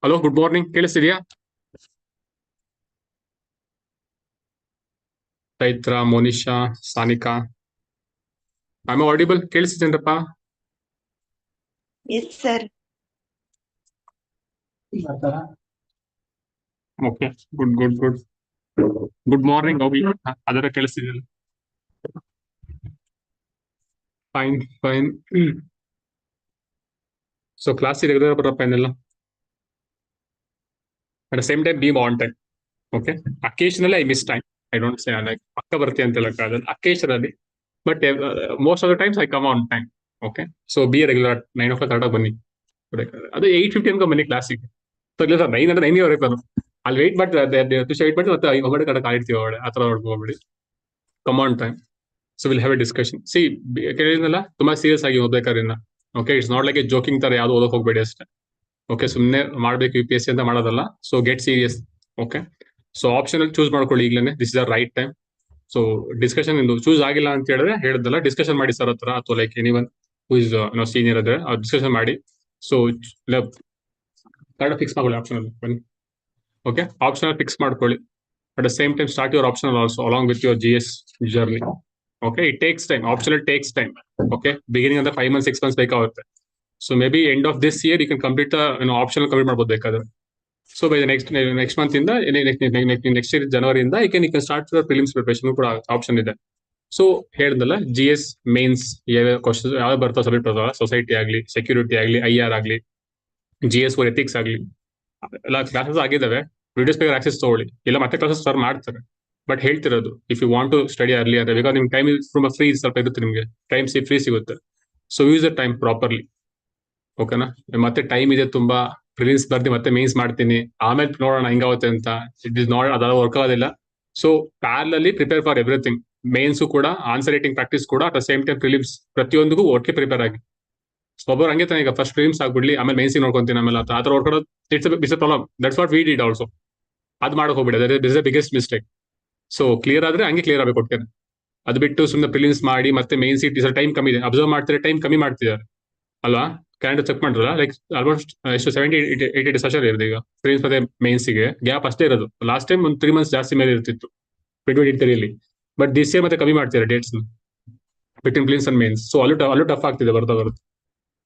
Hello, good morning. ಕೇಳಿಸ್ತಿದ್ಯಾ? Chaitra, Monisha, Sanika, I audible? ಕೇಳಿಸ್ತಿದ್ದೇನ್ರಪ್ಪ? Yes, sir. Okay, good good good. Good morning ಅವಿ. ಅದರ ಕೇಳಿಸ್ತಿದೆಯಲ್ಲ? Fine fine. So class regular ಬರಪ್ಪ ಏನೆಲ್ಲ. At the same time be on time. Okay, occasionally I miss time. I don't say like ಪಕ್ಕ ಬರ್ತೀವಿ ಅಂತ ಹೇಳಕ್ಕಾಗಲ್ಲ, occasionally. But most of the times I come on time. Okay, so be regular 9 o'clock ಕರೆಕ್ಟಾಗಿ ಬನ್ನಿ. ಅದು 8:15 ಬನ್ನಿ ಕ್ಲಾಸಿಗೆ. So ಇಲ್ಲ ಸರ್, 9 ಅಂದ್ರೆ 9 ನಾನು ಅಲ್ಲಿ ವೆಯ್ಟ್ ಮಾಡ್ತೀವಿ, ತುಷ ವೆಯ್ಟ್ ಮಾಡ್ತೀವಿ, ಮತ್ತೆ ಒಬ್ಬಡೆ ಕಡೆ ಕಾಯ್ತೀವಿ ಒಳಗಡೆ. ಆ ಥರ ಹೋಗ್ಬೇಡಿ, come on time. So will have a discussion. See, ಕೇಳಿದ್ನಲ್ಲ, ತುಂಬಾ ಸೀರಿಯಸ್ ಆಗಿ ಓದ್ಬೇಕಾದ್ರಿಂದ. Okay, it's not like a joking ತರ ಯಾವ್ದು ಓದಕ್ ಹೋಗ್ಬೇಡಿ ಅಷ್ಟೇ. ಓಕೆ, ಸುಮ್ಮನೆ ಮಾಡ್ಬೇಕು UPSC ಅಂತ ಮಾಡೋದಲ್ಲ. So get serious. Okay, so option ಅಲ್ಲಿ ಚೂಸ್ ಮಾಡ್ಕೊಳ್ಳಿ ಈಗಲೇ. This is the right time. So discussion choose ಆಗಿಲ್ಲ ಅಂತ ಹೇಳಿದ್ರೆ ಹೇಳಿದ್ದಲ್ಲ, ಡಿಸ್ಕಷನ್ ಮಾಡಿ ಸರ್ ಹತ್ರ, ಅಥವಾ like anyone who is senior ಇದ್ರೆ ಅವ್ರು ಡಿಸ್ಕಷನ್ ಮಾಡಿ. ಸೊ ಕರೆಕ್ಟ್ ಫಿಕ್ಸ್ ಮಾಡ್ಕೊಳ್ಳಿ ಆಪ್ಷನ್ ಅಲ್ಲಿ ಬನ್ನಿ. ಓಕೆ, ಆಪ್ಷನ್ ಫಿಕ್ಸ್ ಮಾಡ್ಕೊಳ್ಳಿ. At the same time start your optional also along with your GS journey. Okay, it takes time. Optional takes time. Okay, beginning ಅಂತ 5 months 6 months ಬೇಕಾಗುತ್ತೆ. So maybe end of this year you can complete optional complete ಮಾಡ್ಬೋದು ಬೇಕಾದ್ರೆ. So by next month ಇಂದ, next year ಜನವರಿಯಿಂದ you can start your prelims preparation ಕೂಡ option ಇದೆ. So ಹೇಳ್ದಲ್ಲ, GS mains ಯಾವ ಕ್ವಶನ್ಸ್ ಯಾವ್ದು ಬರ್ತಾವ ಸಬ್ಮಿಟ್ ಬರ್ತಾವ, ಸೊಸೈಟಿ ಆಗಲಿ, ಸೆಕ್ಯೂರಿಟಿ ಆಗಲಿ, IR ಆಗಲಿ, GS ಫಾರ್ ಎಥಿಕ್ಸ್ ಆಗಲಿ, ಎಲ್ಲ ಕ್ಲಾಸಸ್ ಆಗಿದ್ದಾವೆ. ವಿಡಿಯೋಸ್ ಬೇಕಾದ್ರೆ ಆಕ್ಸೆಸ್ ತಗೊಳ್ಳಿ, ಇಲ್ಲ ಮತ್ತೆ ಕ್ಲಾಸಸ್ ಸರ್ ಮಾಡ್ತಾರೆ. ಬಟ್ ಹೇಳ್ತಿರೋದು, if you want to study early ಅಂದ್ರೆ, ಬಿಕಾಸ್ ನಿಮ್ಗೆ ಟೈಮ್ ತುಂಬ ಫ್ರೀ ಸ್ವಲ್ಪ ಇರುತ್ತೆ, ನಿಮಗೆ ಟೈಮ್ ಫ್ರೀ ಸಿಗುತ್ತೆ. So use the time properly. ಓಕೆನಾ? ಮತ್ತೆ ಟೈಮ್ ಇದೆ ತುಂಬಾ, ಪ್ರಿಲಿಮ್ಸ್ ಬರ್ತೀನಿ ಮತ್ತೆ ಮೇನ್ಸ್ ಮಾಡ್ತೀನಿ, ಆಮೇಲೆ ನೋಡೋಣ ಹಿಂಗಾಗುತ್ತೆ ಅಂತ. ಇಟ್ ಇಸ್ ನಾಟ್, ಅದೆಲ್ಲ ವರ್ಕ್ ಆಗೋದಿಲ್ಲ. ಸೊ ಪ್ಯಾರಲಲ್ಲಿ ಪ್ರಿಪೇರ್ ಫಾರ್ ಎವ್ರಿಥಿಂಗ್. ಮೇನ್ಸ್ ಕೂಡ, ಆನ್ಸರ್ ರೈಟಿಂಗ್ ಪ್ರಾಕ್ಟೀಸ್ ಕೂಡ, at the same time prelims, ಪ್ರತಿಯೊಂದಿಗೂ ಒಟ್ಟಿಗೆ ಪ್ರಿಪೇರ್ ಆಗಿ. ಒಬ್ಬರು ಹಂಗೆ ತಾನೆ, ಈಗ ಫಸ್ಟ್ ಪ್ರಿಲಿಮ್ಸ್ ಆಗ್ಬಿಡ್ಲಿ, ಆಮೇಲೆ ಮೇನ್ಸಿಗೆ ನೋಡ್ಕೊಂತೀನಿ, ಆಮೇಲೆ ಆ ಥರ ಹೊಡ್ಕೊಡೋದು it's a problem. That's what we did also. ಅದು ಮಾಡಕ್ ಹೋಗ್ಬಿಡಿ, that is the biggest mistake. So clear ಆದ್ರೆ ಹಂಗೆ ಕ್ಲಿಯರ್ ಆಗಬೇಕು ಕೊಡ್ತೇನೆ. ಅದು ಬಿಟ್ಟು ಸುಮ್ಮನೆ ಪ್ರಿಲಿಮ್ಸ್ ಮಾಡಿ ಮತ್ತೆ ಮೇನ್ ಸೀಟ್ ಟೈಮ್ ಕಮ್ಮಿ ಇದೆ, ಅಬ್ಸರ್ವ್ ಮಾಡ್ತಾರೆ, ಟೈಮ್ ಕಮ್ಮಿ ಮಾಡ್ತಿದ್ದಾರೆ ಅಲ್ವಾ? ಕ್ಯಾಲೆಂಡರ್ ಚೆಕ್ ಮಾಡಿದ್ರಲ್ಲ, ಲೈಕ್ ಆಲ್ಮೋಸ್ಟ್ ಎಷ್ಟು 70-80 days ಅಷ್ಟೇ ಇರೋದು ಈಗ ಪ್ರಿಲಿಮ್ಸ್ ಮತ್ತೆ ಮೇನ್ಸಿಗೆ. ಗ್ಯಾಪ್ ಅಷ್ಟೇ ಇರೋದು. ಲಾಸ್ಟ್ ಟೈಮ್ ಒಂದು 3 months ಜಾಸ್ತಿ ಮೇಲೆ ಇರ್ತಿತ್ತು 2023 ಬಟ್ ದಿಸ್ ಇಯರ್ ಮತ್ತೆ ಕಮ್ಮಿ ಮಾಡ್ತಿದ್ದಾರೆ dates between prelims and mains. So ಅಲ್ಲೂ ಟಫ್ ಆಗ್ತಿದೆ ಬರ್ತಾ ಬರುತ್ತೆ.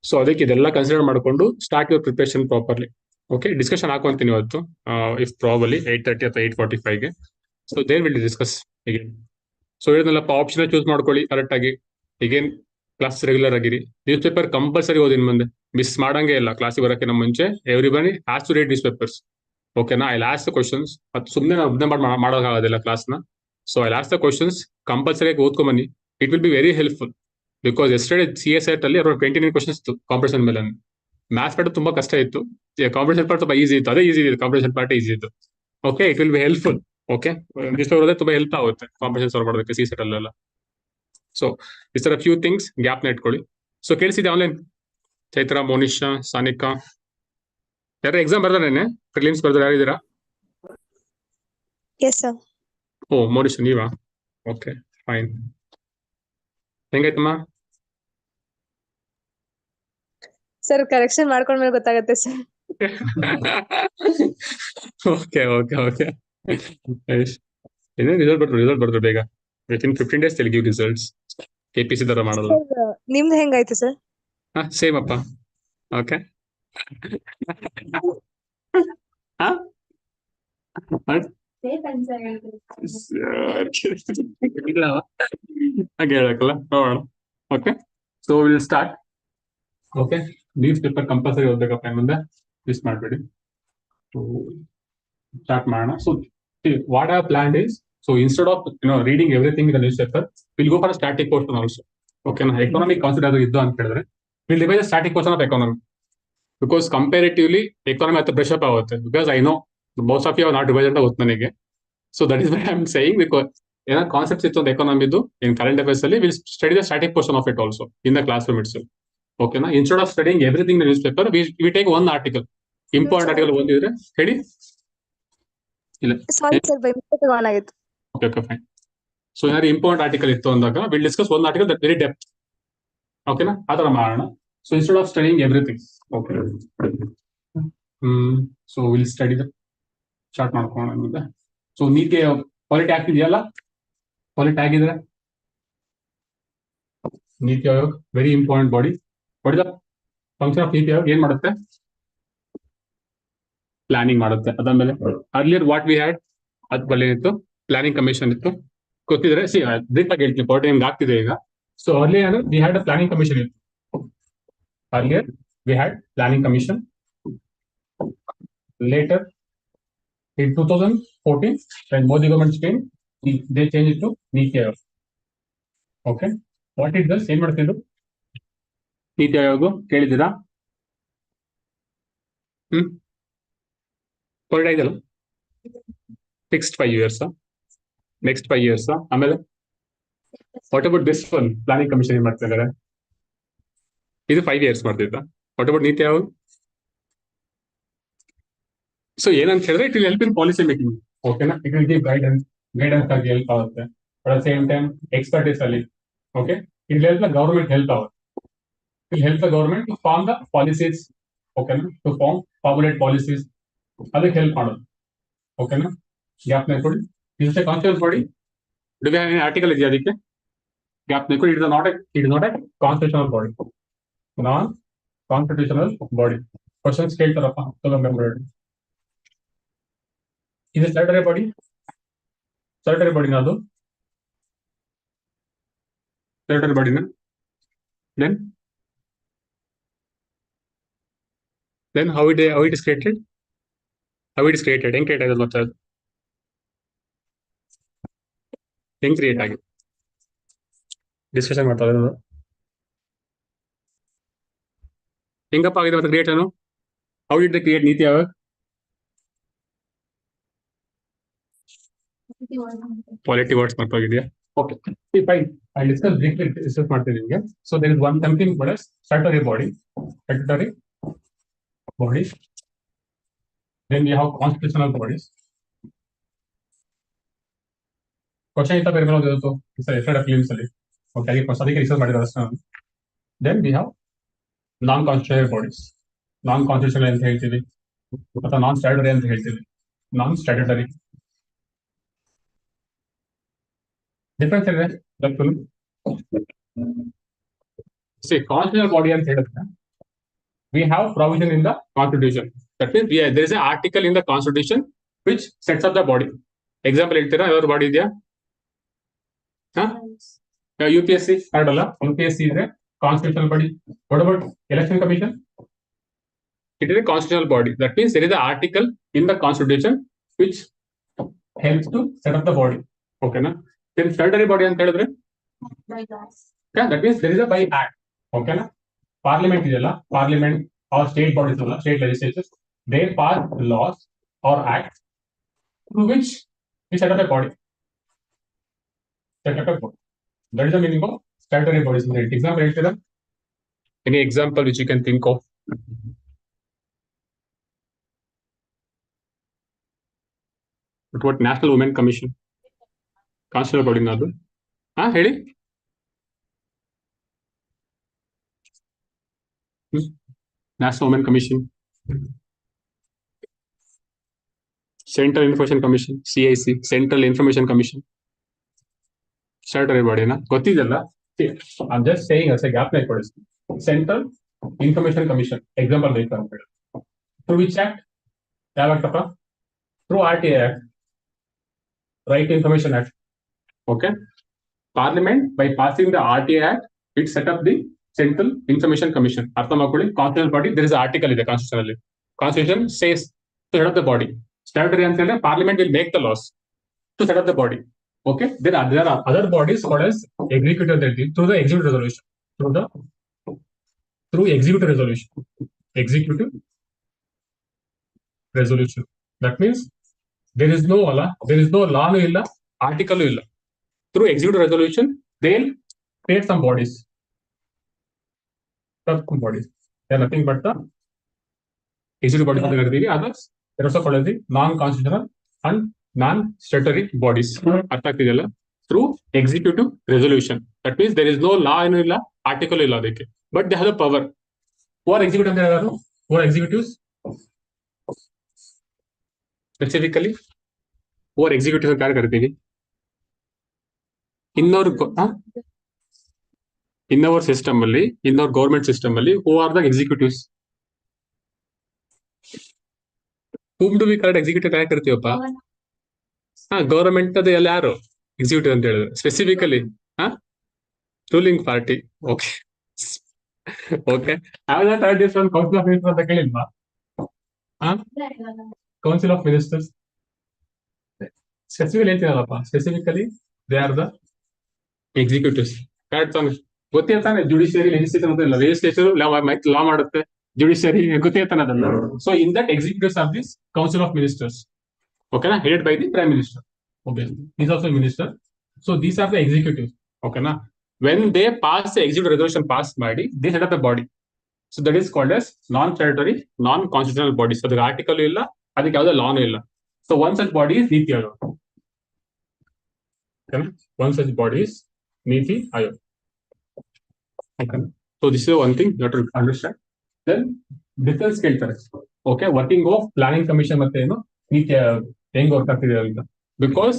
ಸೊ ಅದಕ್ಕೆ ಇದೆಲ್ಲ ಕನ್ಸಿಡರ್ ಮಾಡಿಕೊಂಡು start your preparation properly. Okay, discussion ಹಾಕೊಂತೀನಿ ಇವತ್ತು, ಇಫ್ ಪ್ರಾಬಲಿ 8:30 ಅಥವಾ 8:45ಗೆ. ಸೊ ದೇರ್ ವಿಲ್ ಡಿಸ್ಕಸ್ ಹೀಗೆ. ಸೊ ಹೇಳಿದ್ನಲ್ಲಪ್ಪ, ಆಪ್ಷನ್ ಚೂಸ್ ಮಾಡ್ಕೊಳ್ಳಿ ಕರೆಕ್ಟ್ ಆಗಿ. ಈಗೇನ್ ಕ್ಲಾಸ್ ರೆಗ್ಯುಲರ್ ಆಗಿರಿ. ನ್ಯೂಸ್ ಪೇಪರ್ ಕಂಪಲ್ಸರಿ ಓದಿ ಮುಂದೆ, ಮಿಸ್ ಮಾಡಂಗೆ ಇಲ್ಲ. ಕ್ಲಾಸಿಗೆ ಬರೋಕ್ಕೆ ನಮ್ಮ ಮುಂಚೆ everybody has to read newspapers. ಓಕೆನಾ? I ask the questions. ಅದು ಸುಮ್ಮನೆ ನಾವು ಒಬ್ಬನೇ ಮಾಡೋಕ್ಕಾಗೋದಿಲ್ಲ ಕ್ಲಾಸ್ನ. So I ask the questions, compulsory ಓದ್ಕೊಂಬನ್ನಿ. It will be very helpful. Because yesterday CS ಅಲ್ಲಿ ಅರೌಂಡ್ 29 ಕ್ವಶನ್ಸ್ ಇತ್ತು ಕಾಂಪಿಟೇಷನ್ ಮೇಲೆ. ಮ್ಯಾಥ್ಸ್ ಪಾರ್ಟ್ ತುಂಬಾ ಕಷ್ಟ ಇತ್ತು, ಕಾಂಪಿಟೇಷನ್ ಪಾರ್ಟ್ ತುಂಬ ಈಸಿ ಇತ್ತು. ಅದೇ ಈಸಿ ಇದೆ, ಕಾಂಪಿಟೇಷನ್ ಪಾರ್ಟ್ ಈಸಿ ಇತ್ತು. Okay, it will be helpful. Okay, ತುಂಬಾ ಹೆಲ್ಪ್ ಆಗುತ್ತೆ ಕಾಂಪಿಟೇಷನ್ ಸಾಲ್ವ್ ಮಾಡೋದಕ್ಕೆ CSET ಅಲ್ಲೆಲ್ಲ. ಸೊ ಇಸ್ ತರ ಫ್ಯೂ ಥಿಂಗ್ಸ್ ಗ್ಯಾಪ್ನ ಇಟ್ಕೊಳ್ಳಿ. ಸೊ ಕೇಳಿಸಿದೆ ಆನ್ಲೈನ್? ಚೈತ್ರ, ಮೋನಿಶಾ, ಸಾನಿಕಾ, ಯಾರು ಎಕ್ಸಾಮ್ ಬರ್ದಾರೇನೆ? ಪ್ರಿಲಿಮ್ಸ್ ಬರ್ದಾರೆ ಯಾರಿದ್ದೀರಾ? Yes, sir. ಓ, ಮೋನಿಶಾ ನೀವಾ? Okay, fine. ಹೆಂಗಾಯ್ತಮ್ಮ? ಸರ್ ಕರೆಕ್ಷನ್ ಮಾಡ್ಕೊಂಡ್ಮೇಲೆ ಗೊತ್ತಾಗುತ್ತೆ sir. Okay okay okay. Result ಬರ್ತಾರೆ ಬೇಗ. Within 15 days Telugu results. KPC ತರ ಮಾಡಲ್ಲ. ನಿಮ್ದು ಹೆಂಗಾಯ್ತು ಸರ್? ಸೇಮ್ ಅಪ್ಪ. ಓಕೆ. ಹಾಗೆ ಹೇಳಕ್ಕಲ್ಲ, ನೋಡೋಣ. Okay, so will start. Okay, newspaper compulsory ಓದ್ಬೇಕಪ್ಪ ಮುಂದೆ, ಮಿಸ್ ಮಾಡಬೇಡಿ. ಸ್ಟಾರ್ಟ್ ಮಾಡೋಣ. So what I plan is, so instead of reading everything in the newspaper, we'll go for a static portion also. Okay, na economic concept adu iddu anta ಹೇಳಿದ್ರೆ we'll revise the static portion of economy, because comparatively economy at the brush up ಆಗುತ್ತೆ. Because I know most of you are not revised ಅಂತ ಗೊತ್ತು ನನಗೆ. So that is why I'm saying, because ಏನೋ concepts ಇತ್ತು ಅಂತ economy ಇದು in current affairs ಅಲ್ಲಿ, we'll study the static portion of it also in the classroom itself. Okay na, instead of studying everything in the newspaper, we take one article, important article ಓದಿದ್ರೆ ಹೇಳಿ. ಇಲ್ಲ, sorry sir, by mistake on ಆಗಿತ್ತು. Okay, fine. So ಏನಾದ್ರು important article ಇತ್ತು ಅಂದಾಗ will discuss one article that very depth. ಓಕೆನಾ? ಆ ತರ ಮಾಡೋಣ. So instead of studying everything. Okay, So we'll study the start ಮಾಡ್ಕೊಳ್ಳೋಣ. So ನೀತಿ ಪಾಲಿಟಿ ಆಕ್ಟ್ ಇದೆಯಲ್ಲ, ಪಾಲಿಟಿ ಆಗಿದ್ರೆ ನೀತಿ Aayog very important body. What is the function of ನೀತಿ ಆಯೋಗ್? ಏನ್ ಮಾಡುತ್ತೆ? ಪ್ಲಾನಿಂಗ್ ಮಾಡುತ್ತೆ. ಅದಾದ್ಮೇಲೆ ಅರ್ಲಿಯರ್ ವಾಟ್ ವಿ ಹ್ಯಾಡ್, ಅದ್ ಬಲ್ಲಿ ಇತ್ತು ಪ್ಲಾನಿಂಗ್ ಕಮಿಷನ್ ಇತ್ತು. ಗೊತ್ತಿದ್ರೆ ಬ್ರೀಫ್ ಆಗಿ ಹೇಳ್ತೀನಿ, ಪಾಲಿಟಿ ನಿಮ್ಗೆ ಆಗ್ತಿದೆ ಈಗ. So earlier we had a planning commission ಇತ್ತು. Earlier we had planning commission. Later in 2014 when Modi government came, they changed it to Niti Aayog. Okay, what is this? ಏನ್ ಮಾಡ್ತಿದ್ರು ನೀತಿ ಆಯೋಗ ಕೇಳಿದ್ದೀರಾ? ಪಾಲಿಟಿ ಇದೆಯಲ್ಲ, ಫಿಕ್ಸ್ಡ್ 5 years, ನೆಕ್ಸ್ಟ್ 5 years. ಆಮೇಲೆ what about this one planning commission ಏನ್ ಮಾಡ್ತಾ ಇದ್ದಾರೆ? ಇದು 5 years ಮಾಡ್ತಿದ್ದ. ವಾಟ್ ಅಬೌಟ್ ನೀತಿ ಆಯೋಗ್? ಸೊ ಏನಂತ ಹೇಳಿದ್ರೆ it will help in policy making. ಓಕೆನಾ? ಇಟ್ ವಿಲ್ ಗಿವ್ ಗೈಡೆನ್ಸ್ ಆಗಿ ಹೆಲ್ಪ್ ಆಗುತ್ತೆ. At the same time expertise ಅಲ್ಲಿ okay it will help the government help ಆಗುತ್ತೆ. It will help the government to form the policies. ಓಕೆನಾ? To formulate policies, ಅದಕ್ಕೆ help ಮಾಡೋದು. ಓಕೆನಾ? Gap ಕೊಡಿ. Is a constitution body. Do we have any article ಇದೆಯಾ ಅದಕ್ಕೆ? Gap ಕೊಡಿ. It is not a constitutional body, non constitutional body. Questions ಕೇಳ್ತಾರಪ್ಪ, ತಗೊಂಡ್ಬರ್ಬೇಡಿ. ಇದು ಸ್ಟ್ಯಾಟ್ಯೂಟರಿ ಬಾಡಿ. ಸ್ಟ್ಯಾಟ್ಯೂಟರಿ ಬಾಡಿನ ಅದು ಸ್ಟ್ಯಾಟ್ಯೂಟರಿ ಬಾಡಿನ. Then how it is created? How it is created? ಹೆಂಗ್ ಕ್ರಿಯೇಟ್ ಆಗಿದೆ? ಮತ್ತೆ ಅದು ಹೆಂಗ್ ಕ್ರಿಯೇಟ್ ಆಗಿದೆ ಡಿಸ್ಕಷನ್ ಮಾಡ್ತಾ ಇರೋದು. ಹೆಂಗಪ್ಪ ಆಗಿದೆ ಮತ್ತೆ creation? How did they create NITI Aayog? Polity words ಮರ್ತೋಗಿದೆಯಾ? Okay, fine. I discuss briefly discuss ಮಾಡ್ತೀನಿ ನಿಮಗೆ. So there is one something called as statutory body. Statutory body. Then we have constitutional bodies. Question ಇತ್ತ ಬೇರೆ ಮೇಲೆ ಓದಿತ್ತು ಸರ್ ಎಫ್ಎಡ್ films ಅಲ್ಲಿ. Okay, ಅದಕ್ಕೆ ರಿಸರ್ಚ್ ಮಾಡಿರೋ ಅಷ್ಟೇ. Then we have non constitutional bodies. Non constitutional ಅಂತ ಹೇಳ್ತೀವಿ, ಅಥವಾ ನಾನ್ ಸ್ಟ್ಯಾಟ್ಯೂಟರಿ ಅಂತ ಹೇಳ್ತೀವಿ. ನಾನ್ ಸ್ಟ್ಯಾಟ್ಯೂಟರಿ ಡಿಫ್ರೆನ್ಸ್ ಇದೆ. ಕಾನ್ಸ್ಟಿಟ್ಯೂಷನಲ್ ಬಾಡಿ ಅಂತ ಹೇಳಿದ್ರೆ we have provision in the constitution. That means there is an article in the constitution which sets up the body. Example ಹೇಳ್ತೀರಾ? ಯಾವ್ದು ಬಾಡಿ ಇದೆಯಾ? UPSC ಅಲ್ಲ, UPSC ಇದೆ constitutional body. What about election commission? It is a constitutional body. That means there is an article in the constitution which helps to set up the body. Okay na? Then statutory body ಅಂತ ಹೇಳಿದ್ರೆ that means there is a by act. Okay na? Parliament ಇದೆಯಲ್ಲ, parliament or state bodies ಅಲ್ಲ, state legislatures, they pass laws or acts through which we set up a body. Set up a body. That is the meaning of statutory bodies. Example ಹೇಳ್ತೀರಾ? Any example which you can think of? What National Women Commission? Constitutional body ಅದು. ಹೇಳಿ. National Women Commission, Central Information Commission, CIC, Central Information Commission. Statutory body na ಗೊತ್ತಿದೆಲ್ಲ. I'm just saying as a gap ಕೊಡಿ. Central Information Commission example ಬೇಕು ಅಂತ ಹೇಳಿ. Through which act? ಯಾವ act ಅಪ್ಪ? Through RTA Act, Right to Information Act. Okay, Parliament by passing the RTA Act, it set up the Central Information Commission. ಅರ್ಥ ಮಾಡ್ಕೊಳ್ಳಿ. Constitutional body, there is an article ಇದೆ constitution ಅಲ್ಲಿ. Constitution says to set up the body. Statutory ಅಂತ ಹೇಳಿದ್ರೆ Parliament will make the laws to set up the body. Okay, there are other bodies called as executive through the executive resolution. Through executive resolution. Executive resolution. That means there is no law ಇಲ್ಲ, article ಇಲ್ಲ. Through executive resolution, they'll create some bodies. Bodies. They are nothing but the executive bodies ಅಂತ ಹೇಳ್ತೀವಿ. Others they are also called as the non-constitutional and non-statutory bodies. ಅರ್ಥ ಆಗ್ತಿದೆಯಲ್ಲ? Through executive resolution. That means there is no law ಏನೂ ಇಲ್ಲ, article ಇಲ್ಲ ಅದಕ್ಕೆ, but they have the power. Who are executive ಅಂತ ಹೇಳಿದ್ರು? Who are executives? Specifically over executive ಅಂತ ಯಾರು ಕರಿತೀವಿ? ಇನ್ನೋರ್ ಇನ್ನವರ್ ಸಿಸ್ಟಮ್ ಅಲ್ಲಿ, ಇನ್ನವರ್ ಗೌರ್ಮೆಂಟ್ ಸಿಸ್ಟಮ್ ಅಲ್ಲಿ who are the executives? Whom do we correct executive ಯಾಕೆ ಕರಿತೀವಪ್ಪ? ಗೌರ್ಮೆಂಟ್ ಅದು ಎಲ್ಲ ಯಾರು ಎಕ್ಸಿಕ್ಯೂಟಿವ್ ಅಂತ ಹೇಳಿದ್ರೆ specifically ruling party. Okay okay. Council of minister ಅಂತ ಕೇಳಿಲ್ವಾ? ಕೌನ್ಸಿಲ್ ಆಫ್ ಮಿನಿಸ್ಟರ್ಸ್ ಸ್ಪೆಸಿಫಿಕಲಿ ಹೇಳ್ತೀನಲ್ಲಪ್ಪ, specifically they are the executives. Correct ತಾನೆ? ಗೊತ್ತಿರ್ತಾನೆ ಜುಡಿಷಿಯರಿ, ಲೆಜಿಸ್ಲೇಚರ್ ಅಂತ ಇಲ್ಲ. ಲೆಜಿಸ್ಲೇಚರ್ ಲಾ ಮಾಡುತ್ತೆ, ಜುಡಿಷಿಯರಿ ಗೊತ್ತಿರ್ತಾನೆ ಅದನ್ನ. So in that executives of this council of ministers, ಓಕೆನಾ, headed by the prime minister. Okay, he's also a minister. So these are the executives. Okay, na? When they pass the executive resolution passed by, they set up a body. So that is called as non-statutory, non-constitutional body. So the article illa, ಅದಕ್ಕೆ ಯಾವುದೇ lawn ಇಲ್ಲ. So one such body is NITI Aayog. Okay, one such body is NITI Aayog. Okay, so this is one thing you have to understand. Then difference ಕೇಳ್ತಾರೆ. Okay, working of planning commission ಮತ್ತೆ ಏನು ನೀತಿ ಆಯೋಗ ಹೆಂಗ್ work ಆಗ್ತಿದೆ ಅಂತ. Because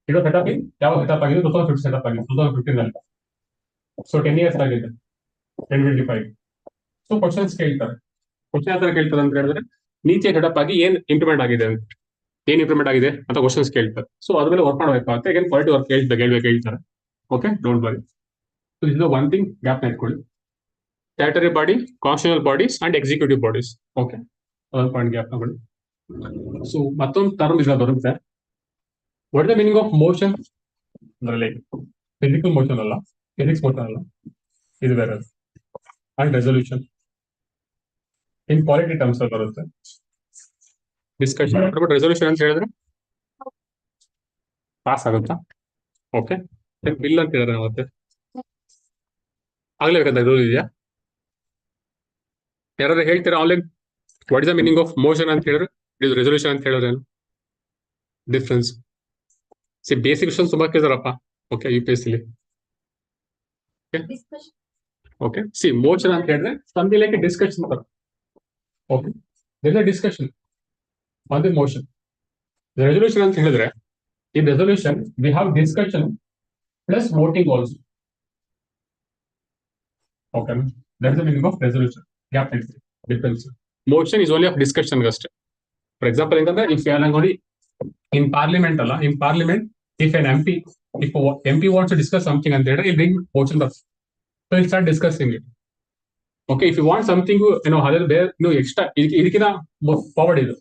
it was set up in ಯಾವ setup ಆಗಿದೆ 2015 setup ಆಗಿದೆ 2015 ಅಲ್ಲಿ. ಸೊ 10 years ಆಗಿದೆ 2025. ಸೊ ಕ್ವಶನ್ಸ್ ಕೇಳ್ತಾರೆ. ಕ್ವಶನ್ ಯಾವ ತರ ಕೇಳ್ತಾರೆ ಅಂತ ಹೇಳಿದ್ರೆ ನೀತಿ ಸೆಟಪ್ ಆಗಿ ಏನ್ ಇಂಪ್ಲಿಮೆಂಟ್ ಆಗಿದೆ ಅಂತ, ಏನ್ ಇಂಪ್ಲಿಮೆಂಟ್ ಆಗಿದೆ ಅಂತ ಕ್ವಶನ್ಸ್ ಕೇಳ್ತಾರೆ. ಸೊ ಅದ್ರ ಮೇಲೆ ವರ್ಕ್ ಮಾಡಬೇಕಾಗುತ್ತೆ. ಏನ್ ಕ್ವಾಲಿಟಿ ವರ್ಕ್ ಹೇಳ್ತಾರೆ. Okay, don't worry. ಸೊ ಇದು ಒನ್ ಥಿಂಗ್ ಗ್ಯಾಪ್ ನ ಇಟ್ಕೊಳ್ಳಿ. Statutory body, constitutional bodies and executive bodies. Okay, ಒಂದು ಪಾಯಿಂಟ್ ಗ್ಯಾಪ್ ತಗೊಳ್ಳಿ. ಸೊ ಮತ್ತೊಂದು ಟರ್ಮ್ ಈಗ ಬರುತ್ತೆ. What is the meaning of motion? Like physical motion ಅಲ್ಲ, physics motion ಅಲ್ಲ, ಇದು ಬೇರೆ. And resolution in quality terms ಅಲ್ಲಿ ಬರುತ್ತೆ. ಡಿಸ್ಕಷನ್ ಬಟ್ ರೆಸೊಲ್ಯೂಷನ್ ಅಂತ ಹೇಳಿದ್ರೆ ಪಾಸ್ ಆಗುತ್ತಾ? ಓಕೆ, ಬಿಲ್ ಅಂತ ಹೇಳಿದ್ರೆ ಮತ್ತೆ ಆಗ್ಲೇಬೇಕಂತ ರೂಲ್ ಇದೆಯಾ? ಯಾರಾದ್ರೂ ಹೇಳ್ತೀರಾ online what is the meaning of motion ಅಂತ ಹೇಳಿದ್ರೆ, ಇದು ರೆಸೊಲ್ಯೂಷನ್ ಅಂತ ಹೇಳಿದ್ರೆ ಡಿಫ್ರೆನ್ಸ್? ಬೇಸಿಕ್ ಕ್ವಶನ್ ತುಂಬಾ ಕೇಳಿದಾರಪ್ಪ. Okay, U P S C okay. See motion ಅಂತ ಹೇಳಿದ್ರೆ something like discussion. Okay, there is discussion on the motion. Resolution ಅಂತ ಹೇಳಿದ್ರೆ in resolution we have discussion plus voting also. Okay, that's the meaning of resolution. Gap difference. Motion is only of discussion just. For example, if you are going in parliament alla, in parliament if an MP, if MP wants to discuss something and later he'll bring motion first, so he'll start discussing it. Okay, if you want something other there extra idikina forward idu.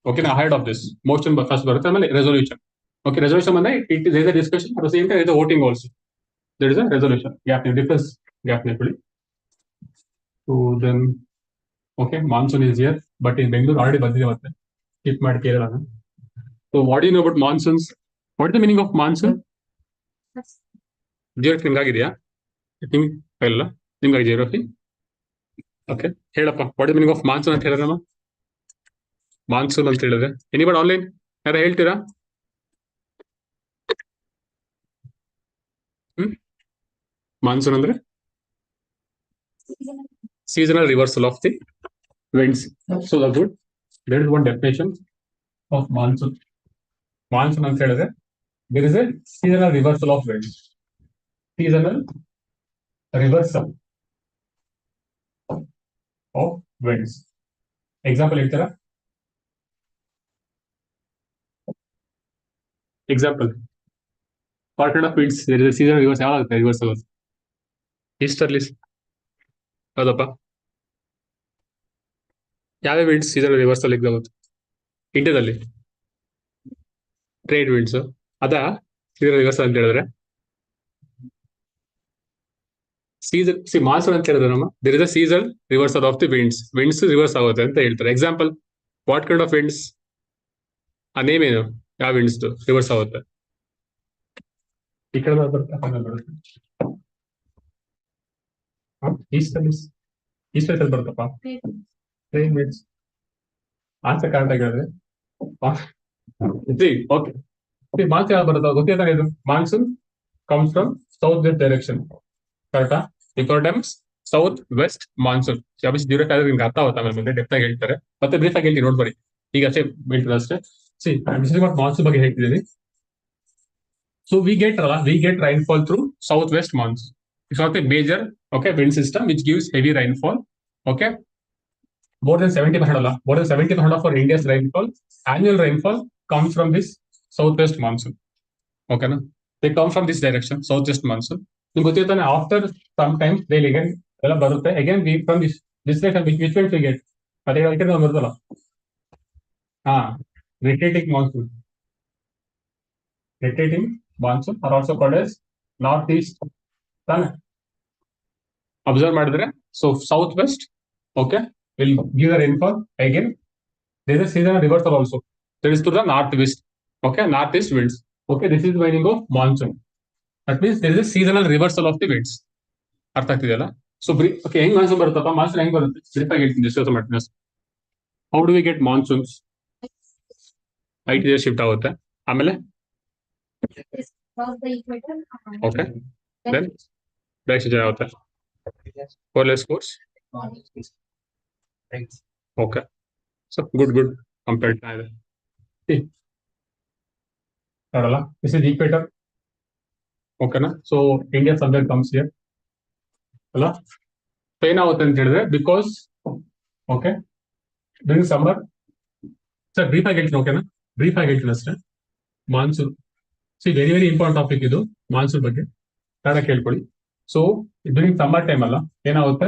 Okay, now ahead of this motion first barutte amale resolution. Okay, resolution ಅಂದ್ರೆ there is a discussion, at the same time there is a voting also. There is a resolution. Gap difference, gap nearly. So then, okay, monsoon is here, but in Bengaluru already ಬಂದಿದೆ ಮತ್ತೆ skip ಮಾಡಿ Kerala. So what do you know about monsoons? What is the meaning of monsoon? Geography ನಿಮ್ಗಾಗಿದೆಯಾ? ಇಲ್ಲ ನಿಮ್ಗಾಗಿ geography? Okay, ಹೇಳಪ್ಪ, what is the meaning of monsoon ಅಂತ ಹೇಳಿದ್ರಮ್ಮ? Monsoon ಅಂತ ಹೇಳಿದ್ರೆ anybody online ಯಾರು ಹೇಳ್ತೀರಾ? ಮಾನ್ಸೂನ್ ಅಂದ್ರೆ seasonal reversal of the winds. So the good, there is one definition of monsoon. Monsoon ಅಂತ ಹೇಳಿದ್ರೆ there is a seasonal reversal of winds. Seasonal reversal of winds. Example ಹೇಳ್ತೀರಾ? Example, what kind of winds there is a seasonal reversal? ಯಾವಾಗುತ್ತೆ reversal? Easterly ಹೌದಪ್ಪ. ಯಾವ್ಯಾವ winds season reversal ಎಕ್ಸಾಗುತ್ತೆ ಇಂಡಿಯಾದಲ್ಲಿ? Trade winds ಅದ season reversal ಅಂತ ಹೇಳಿದ್ರೆ season monsoon ಅಂತ ಹೇಳಿದ್ರೆ ನಮ್ಮ there is a season reversal of the winds reverse ಆಗುತ್ತೆ ಅಂತ ಹೇಳ್ತಾರೆ. Example, what kind of winds? ಆ ನೇಮ್ ಏನು? ಯಾವ ವಿಂಡ್ಸ್ ರಿವರ್ಸ್ ಆಗುತ್ತೆ? ಈ ಕಡೆ ಈಸ್ಟರ್ಲಿ ಬರುತ್ತಪ್ಪ ಟ್ರೇಡ್ ವಿಂಡ್ಸ್. ಆನ್ಸರ್ ಕರೆಕ್ಟ್ ಆಗಿದ್ರೆ ಓಕೆ. ಮಾನ್ಸೂನ್ ಯಾವ್ದು ಬರುತ್ತೋ ಗೊತ್ತಿಲ್ಲ. ಇದು monsoon comes from south west direction, ಕರೆಕ್ಟಾ? ಇಕೋಡಮ್ಸ್ ಸೌತ್ ವೆಸ್ಟ್ ಮಾನ್ಸೂನ್. ಡ್ಯೂರೇಟ್ ಆದ್ರೆ ನಿಮ್ಗೆ ಅರ್ಥ ಆಗುತ್ತೆ, ಆಮೇಲೆ ಮುಂದೆ ಡೆಪ್ತ್ ಆಗಿ ಹೇಳ್ತಾರೆ. ಮತ್ತೆ ಬ್ರೀಫ್ ಆಗಿ ಹೇಳ್ತೀನಿ, ನೋಡ್ಬರಿ. ಈಗ ಅಷ್ಟೇ ಹೇಳ್ತಿದ್ರೆ ಅಷ್ಟೇ. ಮಾನ್ಸೂನ್ ಬಗ್ಗೆ ಹೇಳ್ತಿದ್ದೀನಿ. So we get rainfall through southwest monsoon. It's not a major, okay, wind system which gives heavy rainfall. Okay, more than 70% more than 70% for India's rainfall, annual rainfall comes from this southwest monsoon. Okay, na? They come from this direction, southwest monsoon. After sometimes they'll again we from this direction, which way we get? Retreating monsoon. Retreating monsoon are also called as northeast. Observe ಮಾಡಿದ್ರೆ, so southwest, okay, will give the rainfall. Again, there is a seasonal reversal also. There is to the northwest, okay, northeast winds. Okay, this is the meaning of monsoon. That means there is a seasonal reversal of the winds. ಅರ್ಥ ಆಗ್ತಿದೆಯಲ್ಲ? So okay, ಹೆಂಗ್ monsoon ಬರುತ್ತಪ್ಪ? Monsoon ಹೆಂಗ್ ಬರುತ್ತೆ? Brief ಆಗಿ ಹೇಳ್ತೀನಿ discuss ಮಾಡ್ತೀನಿ. How do we get monsoons? IT shift ಆಗುತ್ತೆ, ಆಮೇಲೆ ಓಕೆ, ದೆನ್ ಡೈರೆಕ್ಷನ್ ಆಗುತ್ತೆ, ಕೋರ್ಲೆಸ್ course. Okay, so good compared ಇದೆ ನೋಡಲ್ಲ. This is equator. ಓಕೆನಾ? So India subject comes here ಅಲ್ಲ. ಸೊ ಏನಾಗುತ್ತೆ ಅಂತ ಹೇಳಿದ್ರೆ, because okay during summer, sir brief ಆಗಿ ಹೇಳ್ತೀನಿ, ಓಕೆನಾ? ಬ್ರೀಫ್ ಆಗಿ ಹೇಳ್ತೀನಿ ಅಷ್ಟೇ. ಮಾನ್ಸೂನ್ ವೆರಿ ಇಂಪಾರ್ಟೆಂಟ್ ಟಾಪಿಕ್ ಇದು, ಮಾನ್ಸೂನ್ ಬಗ್ಗೆ ಕನ್ನಡ ಕೇಳ್ಕೊಳ್ಳಿ. ಸೊ ಡ್ಯೂರಿಂಗ್ ಸಮ್ಮರ್ ಟೈಮ್ ಅಲ್ಲ, ಏನಾಗುತ್ತೆ,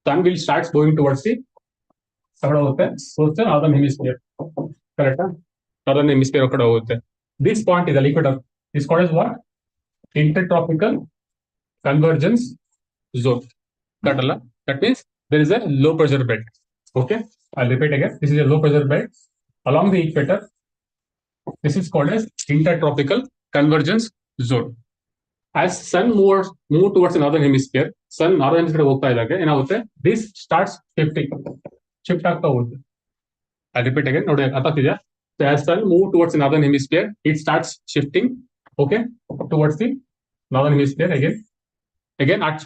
sun will starts going towards the ಕಡೆ ಹೋಗುತ್ತೆ, ನಾರ್ದರ್ನ್ ಹೆಮಿಸ್ಫಿಯರ್. ಕರೆಕ್ಟಾ? ನಾರ್ದರ್ನ್ ಹೆಮಿಸ್ಫಿಯರ್ ಕಡೆ ಹೋಗುತ್ತೆ. ದಿಸ್ ಪಾಯಿಂಟ್ ಇದೆ equator, this called is what? Intertropical convergence zone. That means there is a low pressure belt. Okay, I'll repeat again. This is a low pressure belt along the equator. This is called as intertropical convergence zone. As sun move towards the northern hemisphere, sun northern hemisphere ಹೋಗ್ತಾ ಇದ್ದಾಗ ಏನಾಗುತ್ತೆ, this starts shift ಆಗ್ತಾ ಹೋಗುತ್ತೆ. I'll repeat again. ನೋಡಿ ಅರ್ಥ ಆಗ್ತಿದೆಯಾ? So as sun move towards the northern hemisphere, it starts shifting, okay, towards the northern hemisphere again at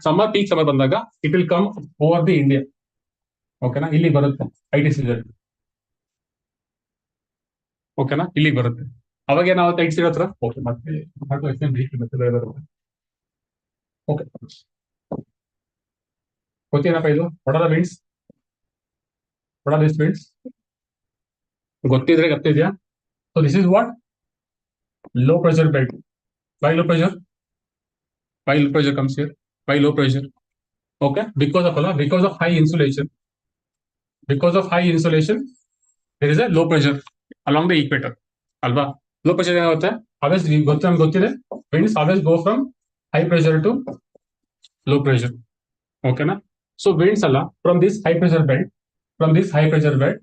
summer, peak summer ಬಂದಾಗ it will come over the India. ಓಕೆನಾ? ಇಲ್ಲಿ ಬರುತ್ತೆ IT season. ಓಕೆನಾ? ಇಲ್ಲಿ ಬರುತ್ತೆ. ಅವಾಗ ಏನಾಗುತ್ತೆ ಐಟಿ ಸೀಸನ್ ಹತ್ರ? ಓಕೆ, ಮತ್ತೆ ಓಕೆ, ಗೊತ್ತೇನಪ್ಪ ಇದು? What are the winds? What are this winds? ಗೊತ್ತಿದ್ರೆ ಗೊತ್ತಿದ್ಯಾ? So this is what? Low pressure belt. Why low pressure? Why low pressure comes here? Why low pressure? Okay, because of high insulation. Because of high insulation, there is a low pressure along the equator. Alba, low pressure ಏನಾಗುತ್ತೆ? Always ಗೊತ್ತಿದೆ, winds always go from high pressure to low pressure. Okay na? So winds ಅಲ್ಲ, from this high pressure belt,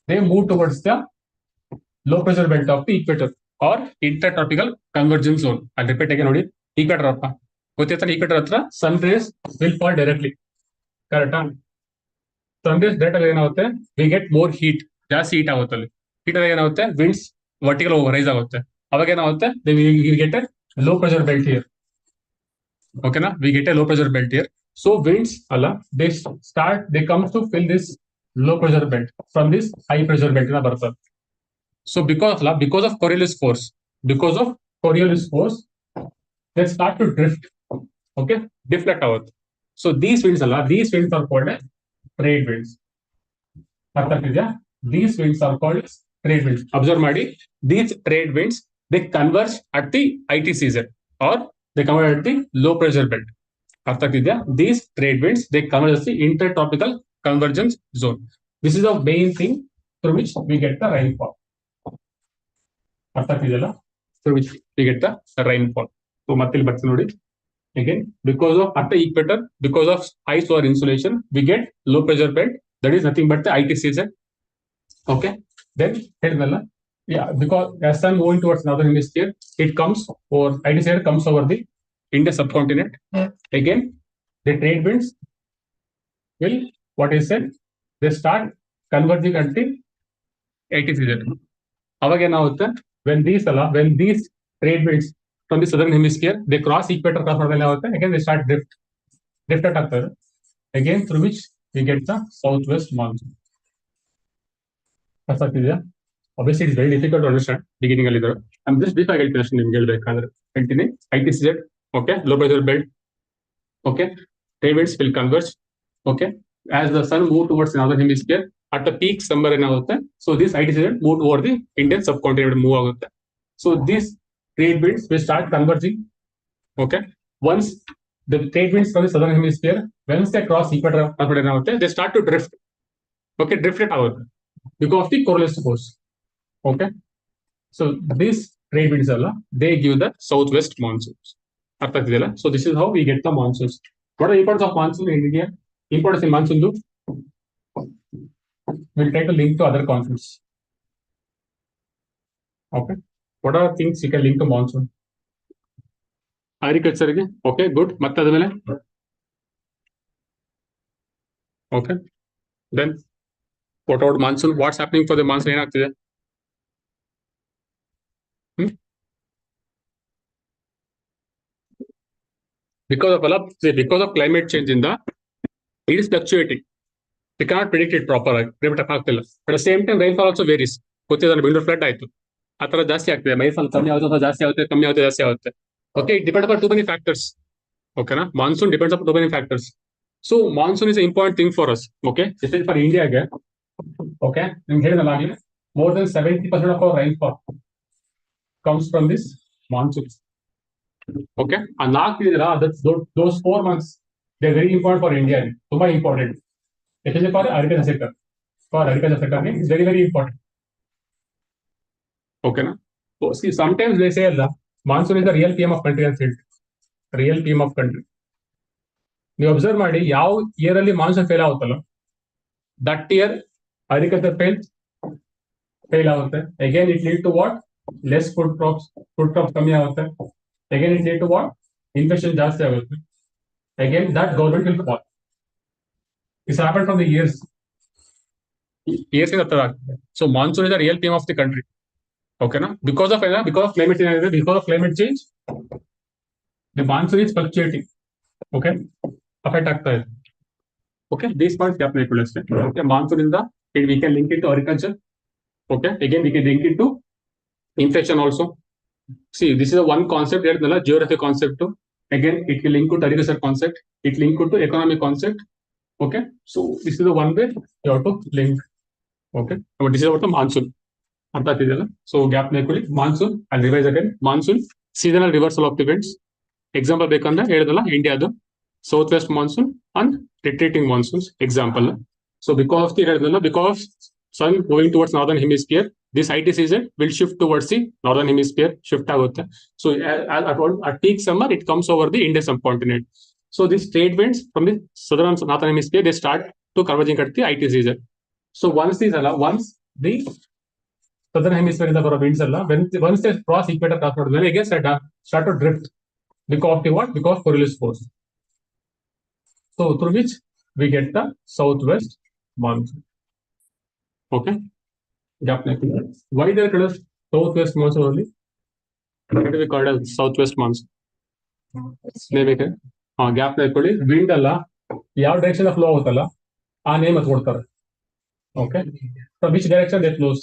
they move towards the low pressure belt of the equator or intertropical convergence zone. I'll repeat again ನೋಡಿ. Equator ಅಪ್ಪ ಗೊತ್ತಿರ್ತಾನೆ, equator ಹತ್ರ sun rays will fall directly. ಕರೆಕ್ಟಾ? Sun rays direct ಆಗಿ ಏನಾಗುತ್ತೆ, we get more heat, ಜಾಸ್ತಿ heat ಆಗುತ್ತೆ. ಅಲ್ಲಿ heat ಆಗಿ ಏನಾಗುತ್ತೆ, ವಿಂಡ್ಸ್ ವರ್ಟಿಕಲ್ ರೈಸ್ ಆಗುತ್ತೆ. ಅವಾಗ ಏನಾಗುತ್ತೆ, we get a low pressure belt here. ಓಕೆನಾ? We get a low pressure belt here. So winds ಅಲ್ಲ, they comes to fill this low pressure belt from this high pressure belt ನ ಬರ್ತದೆ. So because of Coriolis force they start to drift. Okay, deflect ಆಗುತ್ತೆ. So these winds are called as trade winds. ಅರ್ಥ ಆಗ್ತಿದ್ಯಾ? These winds are called as trade winds. Observe ಮಾಡಿ, these trade winds, they converge at the IT season or they converge at the low pressure belt. ಅರ್ಥ ಆಗ್ತಿದ್ಯಾ? These trade winds, they converge at the intertropical convergence zone. This is the main thing through which we get the rainfall. ಅರ್ಥ ಆಗ್ತಿದೆಯಲ್ಲ? Through which we get the rainfall. So ಮತ್ತೆ ಇಲ್ಲಿ ಬರ್ತೀನಿ ನೋಡಿ. Again, because of at the equator, because of high solar insulation, we get low pressure belt. That is nothing but the IT season. Okay. Then ಹೇಳಿದ್ನಲ್ಲ, because as sun moving towards northern hemisphere, it comes over IT season comes over the Indian subcontinent. Again, the trade winds will, what is said, they start converging at the IT season. ಅವಾಗ ಏನಾಗುತ್ತೆ, when these trade winds from the southern hemisphere, they cross equator, again they start drift ಆಗ್ತದೆ. Again, through which we get the southwest monsoon. ಅರ್ಥ ಆಗ್ತಿದೆಯಾ? Obviously, it's very difficult to understand beginning ಅಲ್ಲಿ ಇದ್ರು. I'm just brief ಆಗಿ ಹೇಳ್ತೀನಿ ಅಷ್ಟೇ ನಿಮ್ಗೆ ಹೇಳ್ಬೇಕಾದ್ರೆ. Continue. ITCZ, okay, low pressure belt, okay, trade winds will converge, okay, as the sun move towards the northern hemisphere at the peak summer ಏನಾಗುತ್ತೆ, so this ITCZ move toward the Indian subcontinent move ಆಗುತ್ತೆ. So these trade winds will start converging, okay, once the trade winds from the southern hemisphere, once they cross equator ಏನಾಗುತ್ತೆ, they start to drift, okay, drifted ಆಗುತ್ತೆ because of the correlative force. Okay, so these trade winds they give the southwest monsoons. So this is how we get the monsoons. What are the importance of monsoon in India? Importance in monsoon, we'll try to link to other concepts. Okay, what are things you can link to monsoon? Agriculture, okay, good. Okay, then what about monsoon? What's happening for the monsoon? Because of climate change it is fluctuating. We cannot predict it properly. But at the same time, rainfall also varies. Bengaluru flood ಆಯ್ತು, ಆ ತರ ಜಾಸ್ತಿ ಆಗ್ತದೆ. ಮೈಸೂರು ಕಮ್ಮಿ ಆಗುತ್ತೆ, ಜಾಸ್ತಿ ಆಗುತ್ತೆ, ಕಮ್ಮಿ ಆಗುತ್ತೆ, ಜಾಸ್ತಿ ಆಗುತ್ತೆ. Okay, it depends upon too many factors. Okay, na? Monsoon depends upon too many factors. So monsoon is an important thing for us. Okay, especially for India. Okay, more than 70% of our rainfall comes from this monsoon. Okay, and those 4 months, they're very important for India. Super important, especially for agriculture sector. For agriculture sector, it's very, very important. Okay, na? So see, sometimes they say the monsoon is the real PM of country and field. Real PM of country. You observe ಮಾಡಿ ಯಾವ year ಅಲ್ಲಿ monsoon fail ಆಗುತ್ತಲ್ಲ, that year agriculture fail ಆಗುತ್ತೆ. Again it lead to what? Less food crops ಕಮ್ಮಿ ಆಗುತ್ತೆ. Again it lead to ವಾಟ್? Infection ಜಾಸ್ತಿ ಆಗುತ್ತೆ. Again that government will fall. This happened from the years in the so monsoon is the real PM of the country. Okay, na? Because of climate change, the monsoon is fluctuating. Okay, affect ಆಗ್ತಾ ಇದೆ. Okay, these points definitely. Okay, monsoon we can link it to agriculture. Okay, again we can link it to inflation also. See, this is a one concept here, the geography concept too. Again, it will link to agriculture concept. It link to economic concept. Okay, so this is the one way you have to link. Okay, but this is about the monsoon. So gap monsoon, I'll revise again. Monsoon, seasonal reversal of the winds. Example ಬೇಕಂದ್ರೆ India southwest monsoon and retreating monsoons. Example. So because sun moving towards northern hemisphere, this ITCZ will shift towards the northern hemisphere. Shift ಆಗುತ್ತೆ. So at peak summer, it comes over the Indian subcontinent. So these trade winds from the northern hemisphere, they start to converging at the ITCZ. So once the southern hemisphere in the winds once they cross equator, again start to drift because of the what? Because correlative force. So through which we get the southwest monsoon. Okay, why they are called southwest monsoon only? Why do we call it as southwest monsoon? Gap wind ಅಲ್ಲ ಯಾವ direction flow ಆಗುತ್ತಲ್ಲ ಆ name ಅದು ಕೊಡ್ತಾರೆ. Okay, from which direction they flows?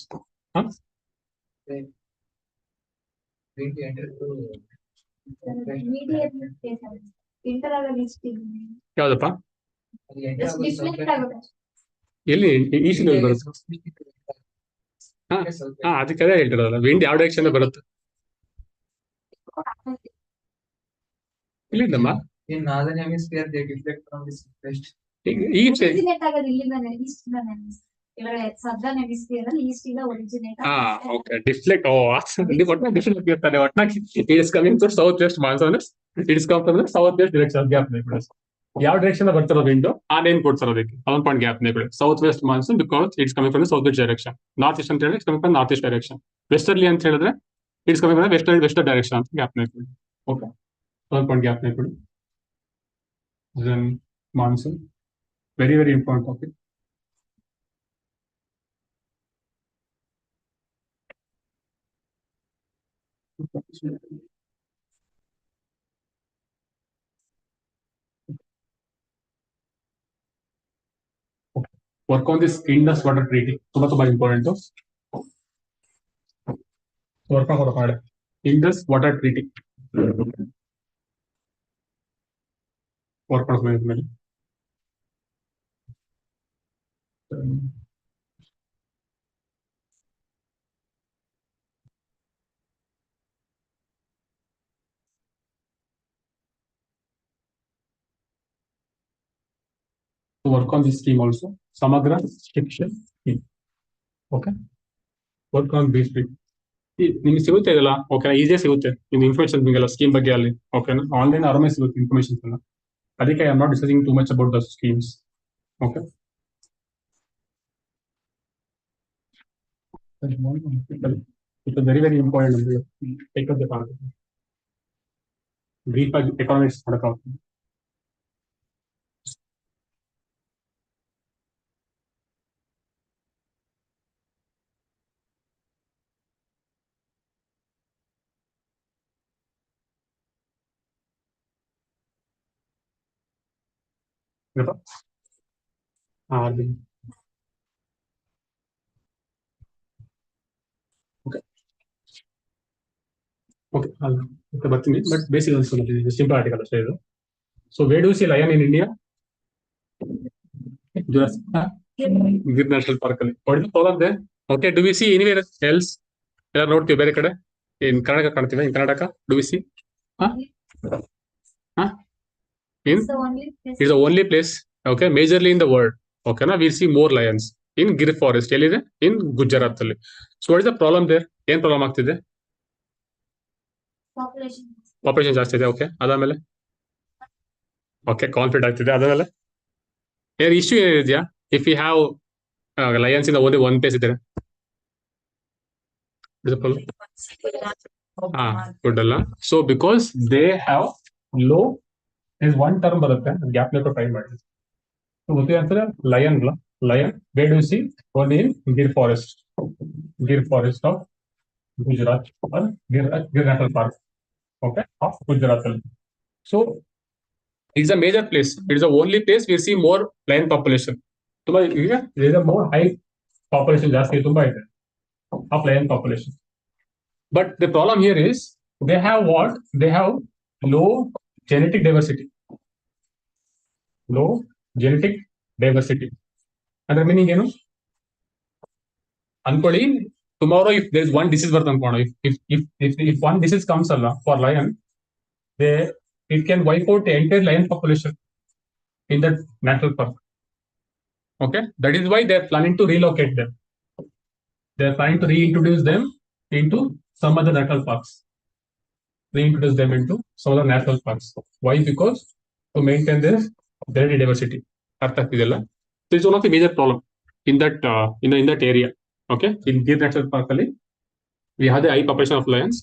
ಯಾವ್ದಪ್ಪ? ಎಲ್ಲಿ ಈಶಾನ್ಯ ಬರುತ್ತೆ? ಅದಕ್ಕೆ ಅದೇ ಹೇಳ್ತಿರೋದಲ್ಲ, ವಿಂಡ್ ಯಾವ ಡೈರೆಕ್ಷನ್ ಬರುತ್ತೆ ಇಲ್ಲಿಂದಮ್ಮ. In northern hemisphere, they deflect from the west. Southern hemisphere east originate. Okay, deflect. It is coming to southwest monsoon. It is coming from the southwest direction. Gap ಯಾವ direction ಬರ್ತಾರೋ window ಆ name ಕೊಡ್ತಾರೆ ಅದಕ್ಕೆ. ಒಂದು point gap south west monsoon because it's coming from the south west direction. North east ಅಂತ ಹೇಳಿದ್ರೆ it's coming from north east direction. Westerly ಅಂತ ಹೇಳಿದ್ರೆ it's coming from western direction ಅಂತ ಗ್ಯಾಪ್ ಕೊಡಿ. ಓಕೆ, ಒಂದು ಪಾಯಿಂಟ್ ಗ್ಯಾಪ್ ಕೊಡಿ. Then monsoon, very very important topic. work on this Indus water treaty. ತುಂಬಾ important. Work on Indus water treaty. Work on to work on this scheme also. Samagra section scheme. Okay. Work on this scheme. ನಿಮ್ಗೆ ಸಿಗುತ್ತೆ ಇದೆಲ್ಲ okay ಈಸಿಯಾಗಿ ಸಿಗುತ್ತೆ ನಿಮ್ಗೆ information ನಿಮಗೆಲ್ಲ scheme ಬಗ್ಗೆ ಅಲ್ಲಿ ಓಕೆನಾ ಆನ್ಲೈನ್ ಆರಾಮೇ ಸಿಗುತ್ತೆ ಇನ್ಫಾರ್ಮೇಶನ್ ಎಲ್ಲ ಅದಕ್ಕೆ I am not discussing too much about the schemes okay it very very important take up the concept brief ಆಗಿ ಎಕಾನಮಿಕ್ಸ್ ಮಾಡೋಕ್ಕಾಗ್ತದೆ ಓಕೆ ಓಕೆ ಬರ್ತೀನಿ ಬಟ್ ಬೇಸಿಕ್ ಅನ್ಸ್ಕೊಂಡು ಸಿಂಪಲ್ ಆರ್ಟಿಕಲ್ ಅಷ್ಟೇ ಇದು so where do see lion in India Gir national park ಅಲ್ಲಿ ಹೋಗಂತೆ okay do we see anywhere else ಎಲ್ಲ ನೋಡ್ತೀವಿ ಬೇರೆ ಕಡೆ ಇನ್ ಕರ್ನಾಟಕ ಕಾಣ್ತೀವಿ in Karnataka do we see it's the only place okay majorly in the world ಓಕೆನಾ we see more lions in Gir forest ಎಲ್ಲಿದೆ in Gujarat ಅಲ್ಲಿ so what is the problem there ಏನ್ problem ಆಗ್ತಿದೆ ಪಾಪ್ಯುಲೇಷನ್ ಜಾಸ್ತಿ ಇದೆ ಓಕೆ ಅದಾದ್ಮೇಲೆ ಓಕೆ ಕಾನ್ಫ್ಲಿಕ್ಟ್ ಆಗ್ತಿದೆ ಅದಾದ್ಮೇಲೆ ಏನ್ ಇಶ್ಯೂ ಏನಿದೆಯಾ if you have lions in only one place ಇದ್ದಾರೆ ಗುಡ್ ಅಲ್ಲ so because they have low is one term ಬರುತ್ತೆ ಗ್ಯಾಪ್ ಬೇಕು ಟ್ರೈ ಮಾಡಿ ಗೊತ್ತಿದೆ ಅಂತಾರೆ lion lion where do see only in Gir forest of Gujarat Gir national park okay of Gujarat. So it's a major place, it's the only place we see more lion population. Tumba there is a more high population ಜಾಸ್ತಿ ತುಂಬಾ ಇದೆ of lion population, but the problem here is they have what they have low genetic diversity ಅಂದ್ರೆ meaning ಏನು ಅನ್ಕೊಳ್ಳಿ tomorrow if there is one disease ಬರ್ತ ಅನ್ಕೋಣ if one disease comes ಅಲ್ಲ for lion it can wipe out the entire lion population in that national park. Okay, that is why they are planning to relocate them. They are planning to reintroduce them into some other national parks. Why? Because to maintain their genetic diversity. ಅರ್ಥ ಆಗ್ತಿದೆಯಲ್ಲ so it's one of the major problem in that in that area. Okay, in Gir National Park ಅಲ್ಲಿ we have the high population of lions,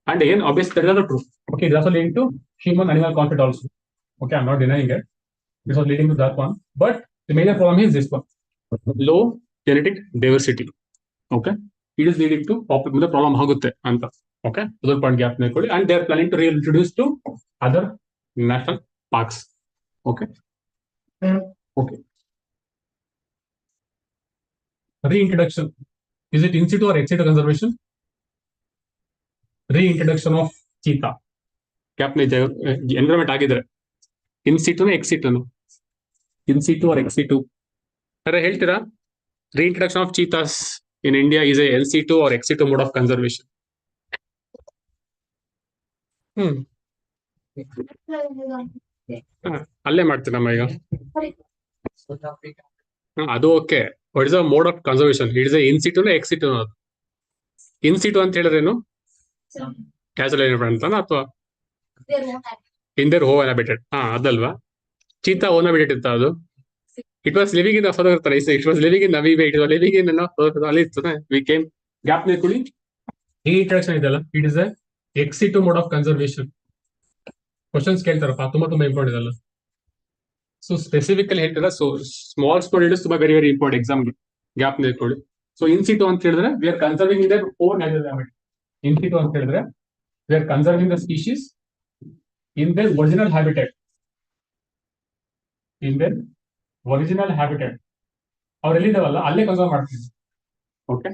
and again obviously that is also true. Okay, it is also leading to human animal conflict also. Okay, I'm not denying it, this was leading to that one, but the major problem is this one, low genetic diversity. Okay, it is leading to the problem ಆಗುತ್ತೆ ಅಂತ. Okay, other point gap ಮಾಡ್ಕೊಳ್ಳಿ, and they are planning to reintroduce to other national parks. Okay, okay, reintroduction. Is it in situ or ex situ conservation? Reintroduction of cheetah. Cap environment ಆಗಿದ್ರೆ in situ ex situ in situ or ex situ ಅರೆ ಹೇಳ್ತೀರಾ reintroduction of cheetahs in India is a in situ or ex situ mode of conservation? ಅಲ್ಲೇ ಮಾಡ್ತೀನಮ್ಮ ಈಗ ಅದು okay. What is the mode of conservation? It is in situ ex situ? In situ ಅಂತ ಹೇಳಿದ್ರೇನು? Casual ಅಂತ ಅಥವಾ in their own habitat? ಅದಲ್ವಾ? Cheetah own habitat ಇತ್ತ ಅದು? It was living in further ತರ it was living in Namibia, it was living in ಅಲ್ಲಿ ಇರ್ತದೆ. ವಿ ಕೇಮ್ ಗ್ಯಾಪ್ ನೆಕ್ಕೊಳ್ಳಿ. ಈ ಇಂಟ್ರಡಕ್ಷನ್ ಇದೆಲ್ಲ it is ex situ mode of conservation. Questions ಕೇಳ್ತಾರಪ್ಪ, ತುಂಬಾ ಇಂಪಾರ್ಟೆಂಟ್ ಇದೆಲ್ಲ. ಸೊ ಸ್ಪೆಸಿಫಿಕಲಿ ಹೇಳ್ತಾರೆ, ಸೊ ಸ್ಮಾಲ್ ಸ್ಟೂಡೆಂಟ್ಸ್ ತುಂಬಾ ವೆರಿ ವೆರಿ ಇಂಪಾರ್ಟೆಂಟ್ ಎಕ್ಸಾಮ್ಗೆ. ಗ್ಯಾಪ್ ನೆಕ್ಕೊಳ್ಳಿ. ಸೊ ಇನ್ ಸಿಟು ಅಂತ ಹೇಳಿದ್ರೆ we are conserving in their own natural habitat. In situ ಅಂತ ಹೇಳಿದ್ರೆ we are conserving the species in their original habitat, ಅವ್ರು ಎಲ್ಲಿದ್ದಾವಲ್ಲ ಅಲ್ಲೇ ಕನ್ಸರ್ವ್ ಮಾಡ್ತೀವಿ. ಓಕೆ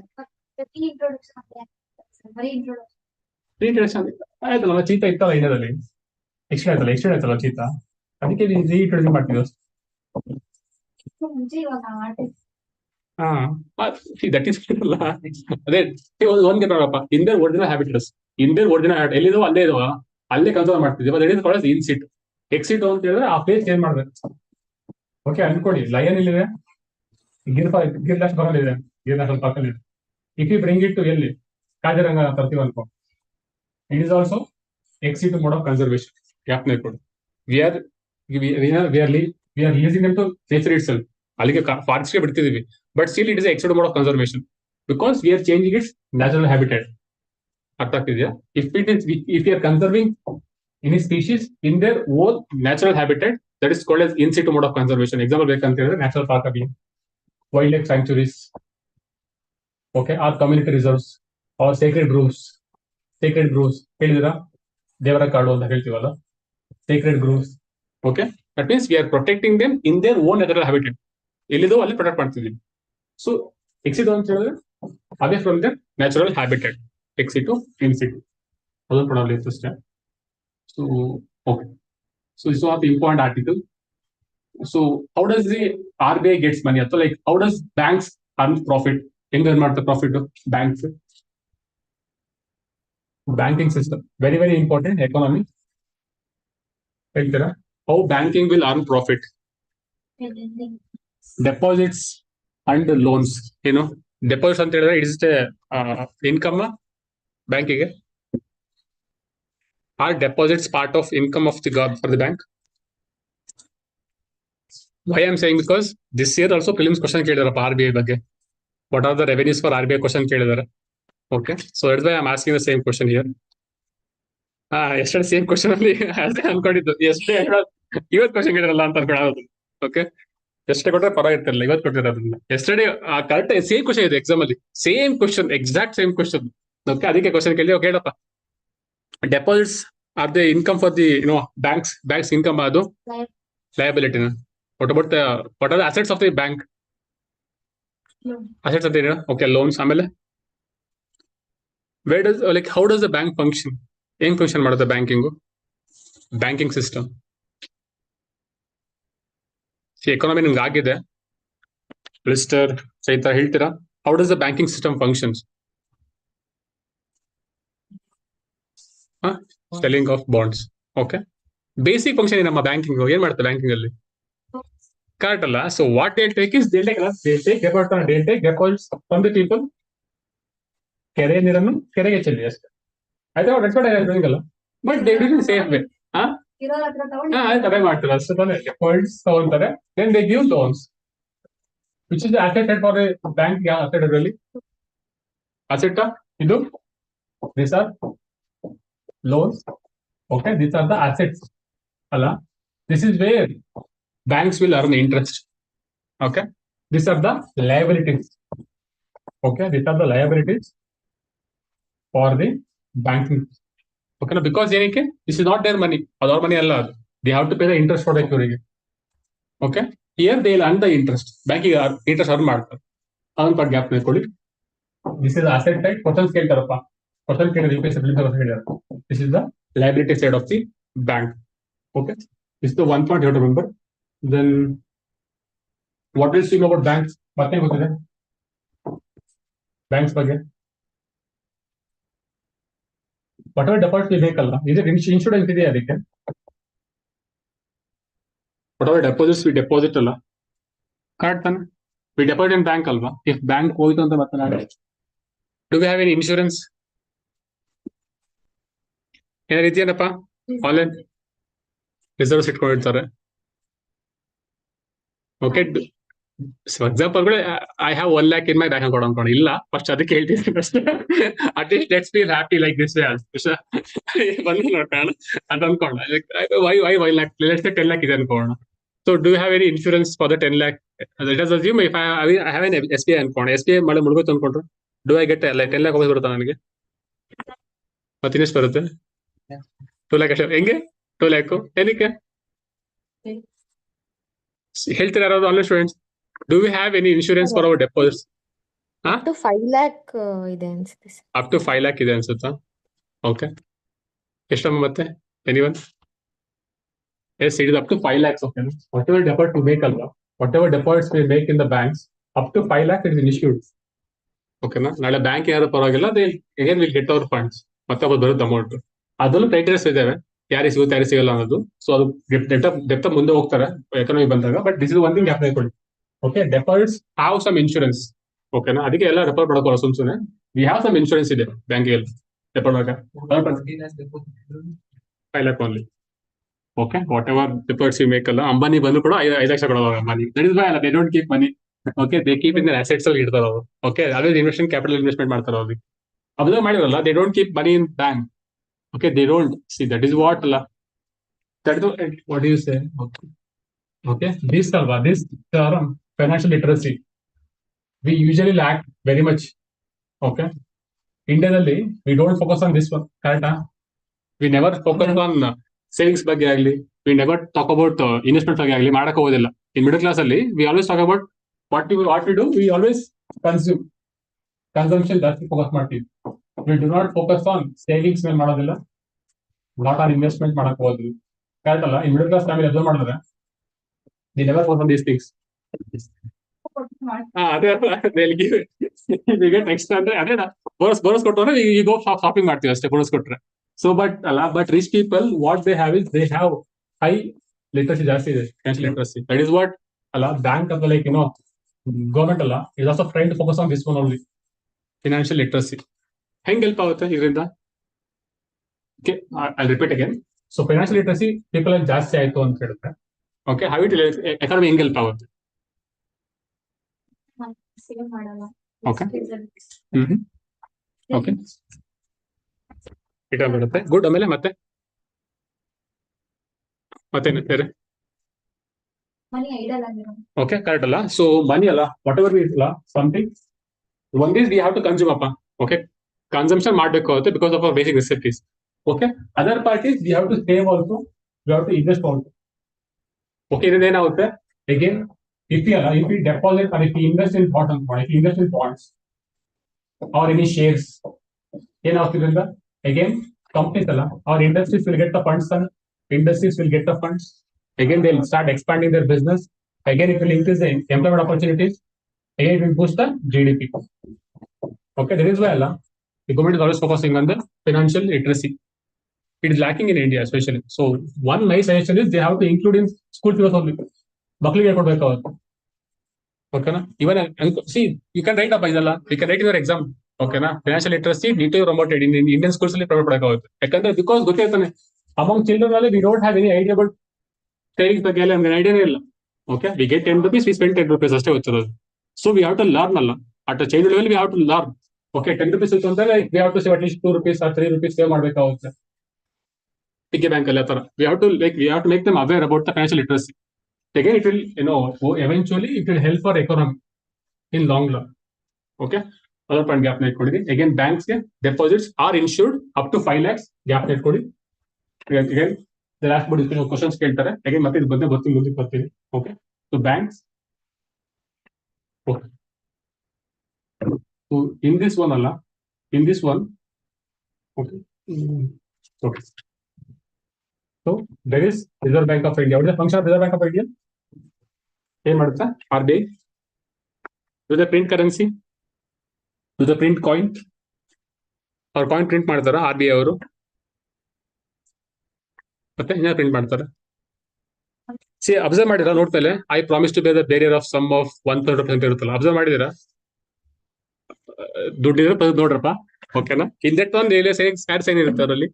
ರೀಇಂಟ್ರೊಡಕ್ಷನ್ ಆಯ್ತಲ್ಲ, ಚೀತಾ ಇತ್ತಲ್ಲ ಇಂಡಿಯಾದಲ್ಲಿ, ಎಕ್ಸ್ಟೆಂಡ್ ಆಯ್ತಲ್ಲ ಚೀತಾ, ಅದಕ್ಕೆ ರೀಇಂಟ್ರೊಡ್ಯೂಸ್ ಮಾಡ್ತೀವಿ. ಹಾ, ದಟ್ ಈಸ್ ಅಲ್ಲ ಅದೇ ಒಂದ್ ನೋಡಪ್ಪ, Indian original habitats, Indian original habitat ಎಲ್ಲಿದಾವ ಅಲ್ಲೇ ಇದಾವ, ಅಲ್ಲೇ ಕನ್ಸರ್ವ್ ಮಾಡ್ತಿದ್ವಿ. But it called in situ. Ex situ ಅಂತ ಹೇಳಿದ್ರೆ ಆ ಪ್ಲೇಸ್ ಚೇಂಜ್ ಮಾಡ್ಬೇಕು. ಓಕೆ, ಅನ್ಕೊಳ್ಳಿ ಲಯನ್ ಇಲ್ಲಿದೆ, ಗಿರ್ ನ್ಯಾಷನಲ್ ಇದೆ, ಗಿರ್ ನ್ಯಾಷನಲ್ ಪಾರ್ಕ್ ಅಲ್ಲಿ. If you bring it to ಎಲ್ಲಿ ಕಾಜಿರಂಗ ತರ್ತೀವಿ ಅನ್ಕೋ, it is also ex situ mode of conservation. ಯಾಪ್ನೇ ಕೊಡು, we are releasing them to nature itself, ಅಲ್ಲಿಗೆ ಫಾರೆಸ್ಟ್ ಗೆ ಬಿಡ್ತಿದೀವಿ. But still it is ex situ mode of conservation because we are changing its natural habitat. ಅರ್ಥ ಆಗ್ತಿದೆಯಾ? If you are conserving any species in their own natural habitat, that is called as in situ mode of conservation. Example ಬೇಕಂತ ಹೇಳಿದ್ರೆ natural park ಆಗಲಿ, wildlife sanctuaries, okay, or community reserves, or sacred groves ಹೇಳಿದಿರಾ, ದೇವರ ಕಾಡು ಅಂತ ಹೇಳ್ತೀವಲ್ಲ, sacred groves. Okay, that means we are protecting them in their own natural habitat. ಎಲ್ಲಿದೋ ಅಲ್ಲಿ ಪ್ರೊಟೆಕ್ಟ್ ಮಾಡ್ತಿದ್ದೀವಿ. ಸೊ ಎಕ್ಸಿಟ್ ಅಂತ ಹೇಳಿದ್ರೆ ಅದೇ from their natural habitat, ex situ in situ, ಅದೊಂದು ಪ್ರಾಬ್ಲಮ್ ಇತ್ತು ಅಷ್ಟೇ. So, okay. So this was the important article. So how does the RBI gets money? So like how does banks earn profit? ಹೆಂಗ್ earn ಮಾಡ್ತಾರೆ profit banks? Banking system very very important economy. ಹೇಳ್ತೀರಾ how banking will earn profit? Deposits and loans. ಏನು deposits ಅಂತ ಹೇಳಿದ್ರೆ it's income ಬ್ಯಾಂಕಿಗೆ. Are deposits part of income of the for the bank? Why I am saying because this year also prelims question ಕೇಳಿದಾರಪ್ಪ RBI ಬಗ್ಗೆ. What are the revenues for RBI question ಕೇಳಿದಾರೆ. Okay, so that's why I am asking the same question here. Yesterday same question ಅಲ್ಲಿ ಅನ್ಕೊಂಡಿದ್ದು, ಇವತ್ತು question ಕೇಳಿರಲ್ಲ ಅಂತ ಅನ್ಕೊಳ್ಳೋದು. Okay, ಎಷ್ಟೇ ಕೊಟ್ಟರೆ ಪರವಾಗಿರ್ತಿರಲ್ಲ, ಇವತ್ತು ಕೊಟ್ಟಿರೋದ್ರಿಂದ. Yesterday correct same question ಇದೆ ಎಕ್ಸಾಮ್ ಅಲ್ಲಿ, same question, exact same question. Okay, ಅದಕ್ಕೆ ಕ್ವಶನ್ ಕೇಳಿ. ಓಕೆ ಹೇಳಪ್ಪ, deposits are the income for the banks income, ಅದು liability. What about what are the assets of the bank? Assets ಅಂತ ಏನು? Okay, loans. ಆಮೇಲೆ where does like how does the bank function? ಹೆಂಗ್ function ಮಾಡುತ್ತೆ banking system? Economy ನಿಮ್ಗೆ ಆಗಿದೆ, mister Chaitra ಹೇಳ್ತೀರಾ how does the banking system functions? Selling of bonds. Okay, basic function ಏನಮ್ಮ banking? ಏನ್ ಮಾಡುತ್ತೆ ಬ್ಯಾಂಕಿಂಗ್ ಅಲ್ಲಿ? ಕರೆಕ್ಟ್ ಅಲ್ಲ? So what they take is they take deposits from the people. ಕೆರೆ ನೀರನ್ನು ಕೆರೆಗೆ ಚೆಲ್ಲಿ ಅಷ್ಟೇ, ಆಯ್ತಾ? ಅಲ್ಲ, but they do safe way. ಅದೇ ಮಾಡ್ತಾರೆ ಅಷ್ಟೇ ತಾನೆ. ಡೆಪಾಸಿಟ್ಸ್ ತಗೊಂತಾರೆ, then they give loans. Which is the asset for a bank? ಯಾವ ಅಸೆಟ್ ಅದರಲ್ಲಿ? ಅಸೆಟ್ ಇದು, this are loans. Okay, these are the assets. Alla, this is where banks will earn interest. Okay, these are the liabilities. Okay, these are the liabilities for the banking. Okay, now because ಏನಕ್ಕೆ this is not their money, our money ಅಲ್ಲ ಅದು. They have to pay the interest for the security. Okay, here they will earn the interest. ಬ್ಯಾಂಕಿಗೆ interest earn ಮಾಡ್ತಾರೆ. ಅದನ್ನ part gap ಮಾಡ್ಕೊಳ್ಳಿ. This is asset side. Questions ಕೇಳ್ತಾರಪ್ಪ, question ಕೇಳಿದ್ರೆ this is the liability side of the bank. Okay, this is the one point you have to remember. Then what else you know about banks? ಮತ್ತೆ ಗೊತ್ತಿದೆ banks ಬಗ್ಗೆ? whatever deposit ಬೇಕಲ್ಲ, ಇದು insurance ಇದೆಯಾ ಅದಕ್ಕೆ? whatever deposits we deposit ಅಲ್ಲ, correct ತಾನೆ? We deposit in bank ಅಲ್ವಾ? ಇಫ್ ಬ್ಯಾಂಕ್ ಹೋಯ್ತು ಅಂತ ಮತ್ತೆ ನಾಳೆ do we have any insurance? ಏನ ರೀತಿಯೇನಪ್ಪ? ಆನ್ಲೈನ್ ರಿಸರ್ವ್ಸ್ ಇಟ್ಕೊಂಡಿರ್ತಾರೆ. Okay, example I have 1 lakh in my bank account ಅನ್ಕೊಂಡು ಇಲ್ಲ, ಫಸ್ಟ್ ಅದಕ್ಕೆ ಹೇಳ್ತಿದ್ದೀನಿ ಅಷ್ಟೇ. At least let's be happy like this way ಬಂದು ನೋಡೋಣ ಅಂತ ಅನ್ಕೊಂಡ. Why 1 lakh, let's say 10 lakh ಇದೆ ಅನ್ಕೋಣ. So do you have any insurance for the 10 lakh? Let us assume if I have an SBI ಅನ್ಕೋಣ, SBI ಮಳೆ ಮುಳುಗೋತು ಅನ್ಕೊಂಡ್ರು, ಡು ಐ ಗೆಟ್ 10 lakh ವಾಪಸ್ ಬರುತ್ತಾ ನನಗೆ? ಮತ್ತಿನ್ನೆಷ್ಟು ಬರುತ್ತೆ? 2 lakh ಅಷ್ಟೇ. ಹೆಂಗೆ 2 lakh? ಏನಕ್ಕೆ ಹೇಳ್ತೀರಾ ಯಾರಾದ್ರು online students? Do we have any insurance for our deposits? Up to 5 lakh ಇದೆ ಅನ್ಸುತ್ತೆ sir. Up to 5 lakh ಇದೆ ಅನ್ಸುತ್ತಾ? Okay. ಎಷ್ಟಮ್ಮ ಮತ್ತೆ? Anyone? Yes, it is up to 5 lakhs. Okay. Whatever deposit we make, whatever deposits we make in the banks, up to 5 lakhs it is insured. ಓಕೆನಾ? ನಾಳೆ bank ಯಾರು ಪರವಾಗಿಲ್ಲ, they again will get hour funds. ಮತ್ತೆ ಅವ್ರು ಬರುತ್ತೆ amount. ಅದರಲ್ಲೂ criterias ಇದಾವೆ, ಯಾರಿಗೆ ಸಿಗುತ್ತೆ ಯಾರಿಗೆ ಸಿಗಲ್ಲ ಅನ್ನೋದು. ಸೊ ಅದು ಡೆಪ್ತ್ ಮುಂದೆ ಹೋಗ್ತಾರೆ ಎಕಾನಮಿ ಬಂದಾಗ. But this is one thing gap ಕೊಡಿ. Okay, deposits have some insurance. ಓಕೆನಾ? ಅದಕ್ಕೆ ಎಲ್ಲ ರೆಫರ್ ಮಾಡ್ಕೊಳ್ಳೋ ಸುಮ್ಸುನೆ. ವಿ ಹ್ಯಾವ್ ಸಮ್ ಇನ್ಶೂರೆನ್ಸ್ ಇದೆ ಬ್ಯಾಂಕಿಗೆ ರೆಫರ್ ಮಾಡಕ 5 lakh only. Okay, whatever deposits you make ಅಲ್ಲ, ಅಂಬಾನಿ ಬಂದ್ರು ಕೂಡ 5 ಲಕ್ಷ ಕೊಡೋದು ಅಂಬಾನಿ. ದಟ್ ಇಸ್ ವೈ ಅಲ್ಲ, they don't keep money. Okay, they keep in assets ಅಲ್ಲಿ ಇಡ್ತಾರೆ ಅವರು. ಓಕೆ, ಅದೇ ಇನ್ವೆಸ್ಟ್ಮೆಂಟ್ ಕ್ಯಾಪಿಟಲ್ ಇನ್ವೆಸ್ಟ್ಮೆಂಟ್ ಮಾಡ್ತಾರೆ ಅವ್ರಿಗೆ. ಅಬ್ಸರ್ವ್ ಮಾಡಿರಲ್ಲ, they don't keep money in bank. Okay, they don't see, that is what ಅಲ್ಲ, that is what you say. Okay, this ಅಲ್ವಾ, this term financial literacy we usually lack very much. Okay, ಇಂಡಿಯಾದಲ್ಲಿ we don't focus on this one, ಕರೆಕ್ಟಾ? We never focus on savings ಬಗ್ಗೆ ಆಗಲಿ, we never talk about investment ಬಗ್ಗೆ ಆಗಲಿ ಮಾಡಕ್ ಹೋಗೋದಿಲ್ಲ. In middle class ಅಲ್ಲಿ we always talk about what we do, we always consumption ಜಾಸ್ತಿ ಫೋಕಸ್ ಮಾಡ್ತೀವಿ. We do not focus on savings ಮೇಲೆ ಮಾಡೋದಿಲ್ಲ, ನಾಟ್ ಆನ್ ಇನ್ವೆಸ್ಟ್ಮೆಂಟ್ ಮಾಡಕ್ ಹೋಗೋದಿಲ್ಲ. ಕರೆಕ್ಟ್ ಅಲ್ಲ? ಈ ಮಿಡಲ್ ಕ್ಲಾಸ್ ಫ್ಯಾಮಿಲಿ ಅಬ್ಸರ್ವ್ ಮಾಡಿದ್ರೆ the never focus on these things. ಅದೇ ನೆಕ್ಸ್ಟ್ ಅಂದ್ರೆ ಅದೇ ಬೋನಸ್ ಕೊಟ್ಟರೆ ಈಗ ಶಾಪಿಂಗ್ ಮಾಡ್ತೀವಿ ಅಷ್ಟೇ, ಬೋನಸ್ ಕೊಟ್ರೆ. ಸೊ ಬಟ್ ಅಲ್ಲ, but rich people what they have is they have high literacy, ಜಾಸ್ತಿ ಇದೆ financial literacy. That is what ಅಲ್ಲ ಬ್ಯಾಂಕ್ ಅಂತ ಲೈಕ್ ಗವರ್ಮೆಂಟ್ ಅಲ್ಲ, is also train to focus on this one only, financial literacy. ಹೆಂಗ್ help ಆಗುತ್ತೆ ಇದರಿಂದ? Okay, I repeat again. So financial literacy people ಅಲ್ಲಿ ಜಾಸ್ತಿ ಆಯ್ತು ಅಂತ ಹೇಳಿದ್ರೆ, ಓಕೆ, ಹೌ ಇಟ್ ಎಕಾನಮಿ ಹೆಂಗ್ ಹೆಲ್ಪ್ ಆಗುತ್ತೆ? ಓಕೆ, ಓಕೆ, ರಿಟರ್ನ್ ಬರುತ್ತೆ. ಗುಡ್. ಆಮೇಲೆ ಮತ್ತೇನು ಬೇರೆ? ಓಕೆ, ಕರೆಕ್ಟ್ ಅಲ್ಲ? ಸೊ ಮನಿ ಅಲ್ಲ, ವಾಟ್ ಎವರ್ ವಿ ಇಲ್ಲ something one is we have to consume ಅಪ್ಪ. ಓಕೆ, ಕನ್ಸಂಪ್ಷನ್ ಮಾಡಬೇಕಾಗುತ್ತೆ because of our basic necessities. Okay, other part is we have to save also, we have to invest also. Okay, ಇದರಿಂದ ಏನಾಗುತ್ತೆ again, if we deposit or if we invest in bonds or any shares, ಏನಾಗ್ತಿದ್ರಿಂದ again companies ಅಲ್ಲ, our industries will get the funds, and industries will get the funds. Again, they'll start expanding their business. Again, it will increase the employment opportunities. Again, it will boost the GDP. Okay, that is why the government is always focusing on the financial literacy. It is lacking in India especially. So one nice suggestion is they have to include in school fees only. ಮಕ್ಕಳಿಗೆ ಕೊಡ್ಬೇಕಾಗುತ್ತೆ. ಓಕೆನಾ? Even see you can write up ಇದಲ್ಲ, you can write your exam. ಓಕೆನಾ? Financial literacy need promoted in Indian schools ಅಲ್ಲಿ promote ಮಾಡಬೇಕಾಗುತ್ತೆ. ಯಾಕಂದ್ರೆ because ಗೊತ್ತಿರ್ತಾನೆ among children ಅಲ್ಲಿ we don't have any idea about savings ಬಗ್ಗೆ ಎಲ್ಲ ನಮ್ಗೆ ಐಡಿಯಾನೇ ಇಲ್ಲ. Okay, we get 10 rupees, we spend 10 rupees ಅಷ್ಟೇ ಗೊತ್ತಿರೋದು. So we have to learn ಅಲ್ಲ, at child level we have to learn. Okay, 10 rupees ಇತ್ತು ಅಂತಂದ್ರೆ we have to save at least 2 rupees or 3 rupees save ಮಾಡಬೇಕಾಗುತ್ತೆ piggy bank ಅಲ್ಲಿ. ಆ ತರ we have to make them aware about the financial literacy. Again, it will, eventually it will help for economy in long run. Okay, other point gap net kodi. Again, banks ke deposits are insured up to 5 lakhs. Gap net kodi. Again, the last board discussion questions keltare. Again, ಮತ್ತೆ ಇದು ಬಂದೆ ಮುಂದೆ ಬರ್ತೀವಿ. Okay, so banks. Okay, so in this one alla, in this one, okay, okay. So there is Reserve Bank of India. What is the function of Reserve Bank of India? ಏನ್ ಮಾಡುತ್ತಾ? RBI do the print currency, do the print coin, ಅವ್ರ coin print ಮಾಡ್ತಾರ RBI ಅವರು, ಮತ್ತೆ ಇನ್ನ print ಮಾಡ್ತಾರ. See observe ಮಾಡಿರ ನೋಡ್ತಲೆ, I promise to be the bearer of sum of 1% ಇರುತ್ತಲ್ಲ, ಅಬ್ಸರ್ವ್ ಮಾಡಿದಿರಾ? ದುಡ್ಡಿದ್ರೆ ನೋಡ್ರಪ್ಪ. ಓಕೆನಾ? ಇಂದೆಟ್ ಒಂದು ಸೇವಿಂಗ್ಸ್ ಕಾರ್ಡ್ ಸೈನ್ ಇರುತ್ತೆ ಅವರಲ್ಲಿ,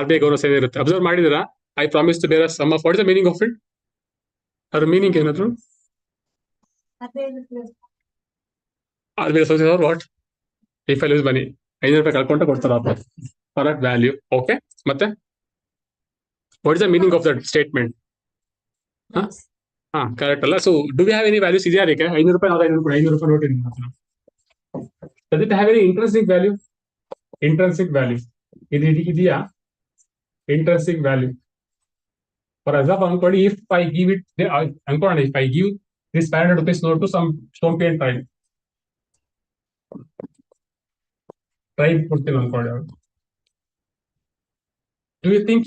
RBI ಗವರ್ನರ್ ಸೈನ್ ಇರುತ್ತೆ. ಅಬ್ಸರ್ವ್ ಮಾಡಿದಿರಾ? I promise to bear sum of, what is the meaning of it? ಅದ್ರ ಮೀನಿಂಗ್ ಏನಾದ್ರು? What if I lose money, 500 ರೂಪಾಯಿ ಕಳ್ಕೊಂಡ್ರೆ ಕೊಡ್ತಾರ ಫಾರ್ ದಟ್ ವ್ಯಾಲ್ಯೂ. ಓಕೆ, ಮತ್ತೆ what is the meaning of that statement? Correct ಅಲ್ಲ? So do we have any values ಇದೆಯಾ ಅದಕ್ಕೆ? 500 ರೂಪಾಯಿ 500 ರೂಪಾಯಿ ನೋಟ್ ಇದೆ. Does it have any intrinsic value? Intrinsic value ಇದೆಯಾ? ಇಂಟ್ರೆನ್ಸಿಕ್ ವ್ಯಾಲ್ಯೂ ಫಾರ್ ಎಕ್ಸಾಂಪಲ್ ಅನ್ಕೊಳ್ಳಿ, if I give it ಅನ್ಕೊಳ್ಳೋಣ, if I give this 500 rupees note to some Stompian tribe. ಕೊಡ್ತೀವಿ ಅನ್ಕೊಳ್ಳಿ ಅವ್ರು. Do you think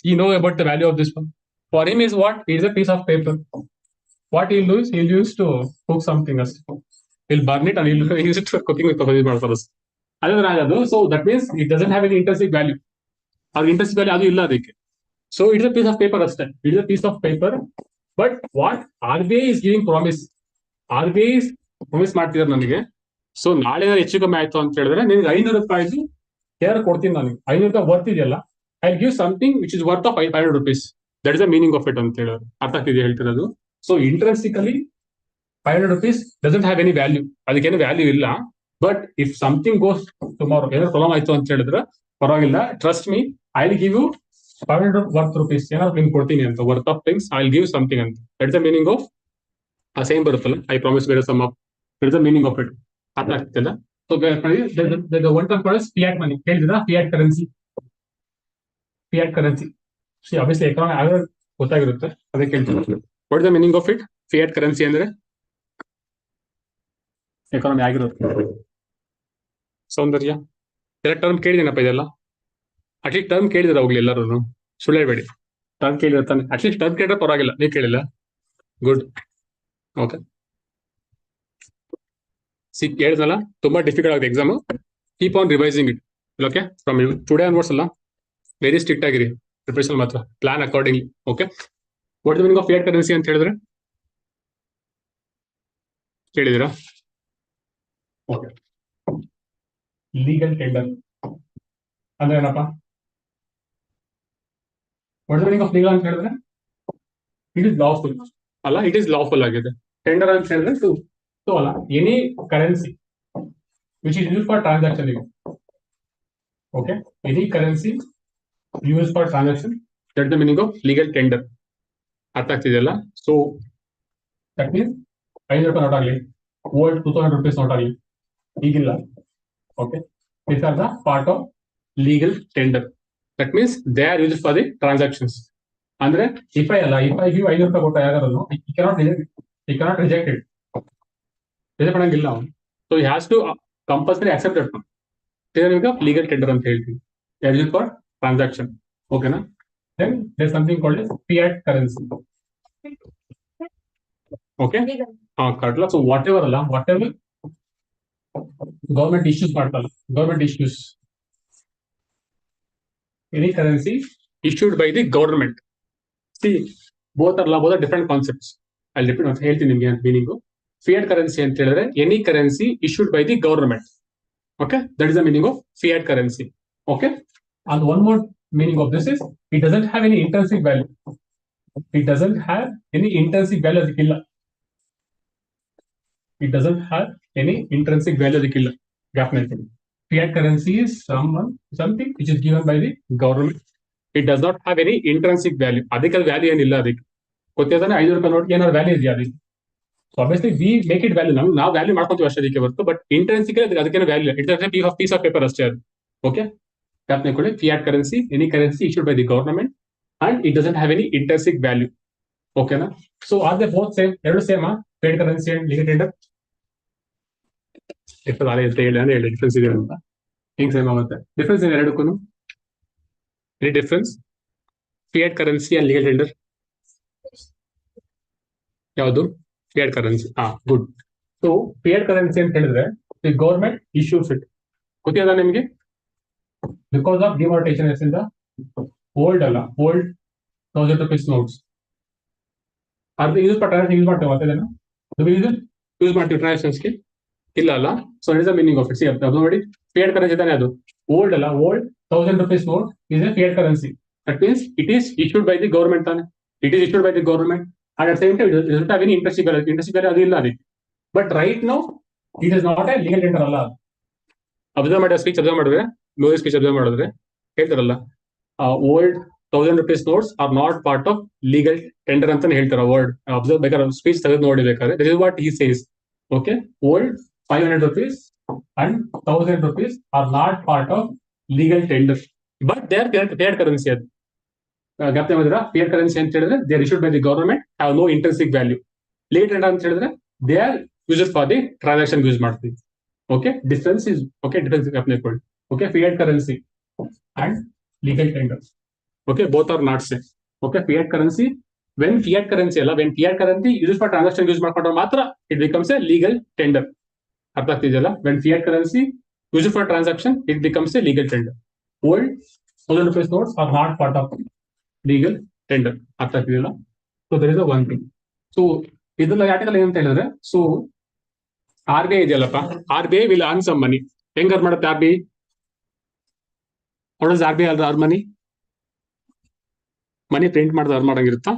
he know about the value of this one? For him is what? It is a piece of paper. What he'll do is he'll use to cook something else. He'll burn it and he'll use it for cooking with the so that means it doesn't have any intrinsic value. Or intrinsic value adu illa adike. So it is a piece of paper ಅಷ್ಟೇ. It is a piece of paper. But what RBI is giving promise. RBI is promise ಮಾಡ್ತಿದ್ದಾರೆ ನನಗೆ. So ನಾಳೆ ಹೆಚ್ಚು ಕಮ್ಮಿ ಆಯ್ತು ಅಂತ ಹೇಳಿದ್ರೆ ನಿನ್ಗೆ 500 ರೂಪಾಯಿ ಕೇರ್ ಕೊಡ್ತೀನಿ ನನಗೆ. 500 ರೂಪಾಯಿ ವರ್ತ್ ಇದೆಯಲ್ಲ, I give something which is worth of 500 rupees. That is the meaning of it ಅಂತ ಹೇಳೋದು. ಅರ್ಥ ಆಗ್ತಿದೆ ಹೇಳ್ತಿರೋದು. So intrinsically 500 rupees doesn't have any value. ಅದಕ್ಕೇನು ವ್ಯಾಲ್ಯೂ ಇಲ್ಲ. But if something goes tomorrow, ಏನಾದ್ರು ಪ್ರಾಬ್ಲಮ್ ಆಯ್ತು ಅಂತ ಹೇಳಿದ್ರೆ ಪರವಾಗಿಲ್ಲ, trust me, I will give you 500 worth rupees ಏನಾದ್ರು ನಿಮ್ಗೆ ಕೊಡ್ತೀನಿ ಅಂತ, worth of things I will give something ಅಂತ. That is the meaning of same ಬರುತ್ತಲ್ಲ, I promise bear sum of. That is the meaning of it. ಅರ್ಥ ಆಗ್ತಿಲ್ಲ. So one term called fiat money. ಹೇಳಿದ್ರ fiat currency. Fiat currency obviously economy ಆಗ ಗೊತ್ತಾಗಿರುತ್ತೆ, ಅದಕ್ಕೆ ಹೇಳ್ತೀನಿ. What is the meaning of it? Fiat currency ಅಂದ್ರೆ economy ಆಗಿರುತ್ತೆ. ಸೌಂದರ್ಯ ಎಲ್ಲ ಟರ್ಮ್ ಕೇಳಿದೇನಪ್ಪ ಇದೆಲ್ಲ? ಅಟ್ಲೀಸ್ಟ್ ಟರ್ಮ್ ಕೇಳಿದ್ರೆ ಹೋಗ್ಲಿ ಎಲ್ಲರೂ, ಸುಳ್ಳು ಹೇಳ್ಬೇಡಿ. ಟರ್ಮ್ ಕೇಳಿರ್ತಾನೆ, ಅಟ್ಲೀಸ್ಟ್ ಟರ್ಮ್ ಕೇಳಿದ್ರೆ ಪರವಾಗಿಲ್ಲ. ನೀವು ಕೇಳಿಲ್ಲ, ಗುಡ್. ಓಕೆ, ಹೇಳಿದ್ನಲ್ಲ ತುಂಬಾ ಡಿಫಿಕಲ್ಟ್ ಆಗುತ್ತೆ exam. Keep on revising it. Okay, from today onwards ಅಲ್ಲ, ವೆರಿ ಸ್ಟ್ರಿಕ್ಟ್ ಆಗಿರಿ ಪ್ರಿಪರೇಷನ್ ಮಾತ್ರ, plan accordingly. Okay, what the meaning of fiat currency ಅಂತ ಹೇಳಿದ್ರೆ ಕೇಳಿದಿರಾ? ಓಕೆ, ಲೀಗಲ್ ಟೆಂಡರ್ ಅಂದ್ರೆ ಏನಪ್ಪ? What the meaning of legal ಅಂತ ಹೇಳಿದ್ರೆ ಇಟ್ ಇಸ್ ಲಾಫುಲ್ ಅಲ್ಲ, ಇಟ್ ಇಸ್ ಲಾಫುಲ್ ಆಗಿದೆ. ಟೆಂಡರ್ ಅಂತ ಹೇಳಿದ್ರೆ ಸೊ ಅಲ್ಲ, any currency which is use for transaction. Okay, any currency use for transaction, that the meaning of legal tender. ಅರ್ಥ ಆಗ್ತಿದೆಯಲ್ಲ? So that means 500 ರೂಪಾಯಿ ನೋಟ್ ಆಗಲಿ, old 2000 rupees note ಆಗಲಿ, ಈಗಿಲ್ಲ. Okay, these are the part of legal tender. That means they are used for the transactions. ಅಂದ್ರೆ if I give 500 ರೂಪಾಯಿ ಕೊಟ್ಟ ಯಾರು, he cannot reject it. Reject ಮಾಡಂಗಿಲ್ಲ ಅವನು. So he has to compulsory accept that one. ನಿಮಗೆ legal tender ಅಂತ ಹೇಳ್ತೀವಿ. They are used for transaction. ಓಕೆನಾ? Then there is something called as fiat currency. Okay, correct. So whatever government issues ಮಾಡ್ತಲ್ಲ, government issues any currency issued by the government. See, both are different concepts. I'll repeat ಅಂತ ಹೇಳ್ತೀನಿ ನಿಮಗೆ meaning. Fiat currency ಅಂತ ಹೇಳಿದ್ರೆ any currency issued by the government. Okay, that is the meaning of fiat currency. Okay, and one more meaning of this is it doesn't have any intrinsic value. It doesn't have any intrinsic value ಅದಕ್ಕಿಲ್ಲ. It doesn't have any intrinsic value ಅದಕ್ಕಿಲ್ಲ. Definitely, fiat currency is something which is given by the government. It does not have any intrinsic value. ಅದಕ್ಕೆ value ಏನಿಲ್ಲ. ಅದಕ್ಕೆ ಗೊತ್ತಿದ್ದಾನೆ 500 ರೂಪಾಯಿ note ಏನಾದ್ರು value ಇದೆಯಾ ಅದಕ್ಕೆ? So obviously we make it value. ನಾವು value ಮಾಡ್ಕೊಂತೀವಿ ಅಷ್ಟೇ ಅದಕ್ಕೆ ಹೊರತು, ಬಟ್ ಇಂಟ್ರೆನ್ಸಿಕಲಿ ಅದಕ್ಕೇನು ವ್ಯಾಲ್ಯೂ ಇಲ್ಲ. ಇಟ್ಸ್ ಪೀಸ್ ಆಫ್ ಪೇಪರ್ ಅಷ್ಟೇ ಅದು. ಓಕೆ, ಜ್ಞಾಪನೆ ಕೊಡಿ. Fiat currency any currency issued by the government and it doesn't have any intrinsic value. ಓಕೆನಾ? So are they both same? ಎರಡು ಸೇಮಾ? Fiat currency and legal tender difference ಇದೆ ಅಂತ ಹಿಂಗ್ ಸೇಮ್ ಆಗುತ್ತೆ. ಡಿಫ್ರೆನ್ಸ್ ಇದೆ ಎರಡಕ್ಕೂ? Any difference? Fiat currency and legal tender ಯಾವುದು? Fiat currency. Good. So fiat currency ಅಂತ ಹೇಳಿದ್ರೆ ದಿ ಗವರ್ಮೆಂಟ್ ಇಶ್ಯೂಸ್ ಇಟ್. ಗೊತ್ತಿಲ್ಲ ನಿಮಗೆ? ಬಿಕಾಸ್ ಆಫ್ ಡಿಮಾನಿಟೈಸೇಷನ್ ಇಂದ ಓಲ್ಡ್ 1000 rupees ನೋಟ್ಸ್ ಅದು ಯೂಸ್ ಮಾಡ್ತೇವೆ. ಯೂಸ್ ಮಾಡ್ತೀವಿ ಟ್ರಾನ್ಸಾಕ್ಷನ್ಸ್ಗೆ? ಇಲ್ಲ ಅಲ್ಲ. So it is the meaning of it. See ಅದು ನೋಡಿ, ಫಿಯಾಟ್ ಕರೆನ್ಸಿ ತಾನೆ ಅದು. Old 1000 rupees note is a fiat currency. That means it is issued by the government ತಾನೆ. It is issued by the government and at the same time it doesn't have any intrinsic value ಅದು ಇಲ್ಲ ಅದಕ್ಕೆ. But right now it is not a legal tender ಅಲ್ಲ. Observe ಮಾಡಿ speech observe ಮಾಡಿದ್ರೆ, lower speech observe ಮಾಡಿದ್ರೆ ಹೇಳ್ತಾರಲ್ಲ, old 1000 rupees notes are not part of legal tender ಅಂತಾನೆ ಹೇಳ್ತಾರೆ. ವರ್ಡ್ ಅಬ್ಸರ್ವ್ ಬೇಕಾದ್ರೆ ಸ್ಪೀಚ್ ತೆಗೆದು ನೋಡಿ ಬೇಕಾದ್ರೆ. This is what he says. Okay, old 500 rupees and 1000 rupees are not part of legal tender, but they are fiat currency. ಅದು ಜ್ಞಾಪನೆ ಮಾಡಿದ್ರ? Fiat currency ಅಂತ ಹೇಳಿದ್ರೆ they are issued by the government, have no intrinsic value. Legal tender ಅಂತ ಹೇಳಿದ್ರೆ they are uses for the transaction use ಮಾಡ್ತೀವಿ. Okay, difference is okay, difference ಅಪ್ಲೈಕೊಳ್ಳಿ. Okay, fiat currency and legal tender. Okay, both are not same. Okay, fiat currency, when fiat currency used for transaction use ಮಾಡ್ಕೊಂಡ್ರೆ ಮಾತ್ರ it becomes a legal tender. ಅರ್ಥ ಆಗ್ತಿದೆಯಲ್ಲ? When fiat currency used for transaction, it becomes a legal tender. Old 1000 rupees notes are not part of legal tender. ಅರ್ಥ ಆಗ್ತಿದೆಯಲ್ಲ? So there is a one thing. So ಇದೆಲ್ಲ article ಏನಂತ ಹೇಳಿದ್ರೆ, so RBI ಇದೆಯಲ್ಲಪ್ಪ, RBI will earn some money. ಹೆಂಗ್ earn ಮಾಡುತ್ತೆ RBI? How does RBI earn money? Money print ಮಾಡಿದ್ರೆ earn ಮಾಡಂಗಿರುತ್ತಾ?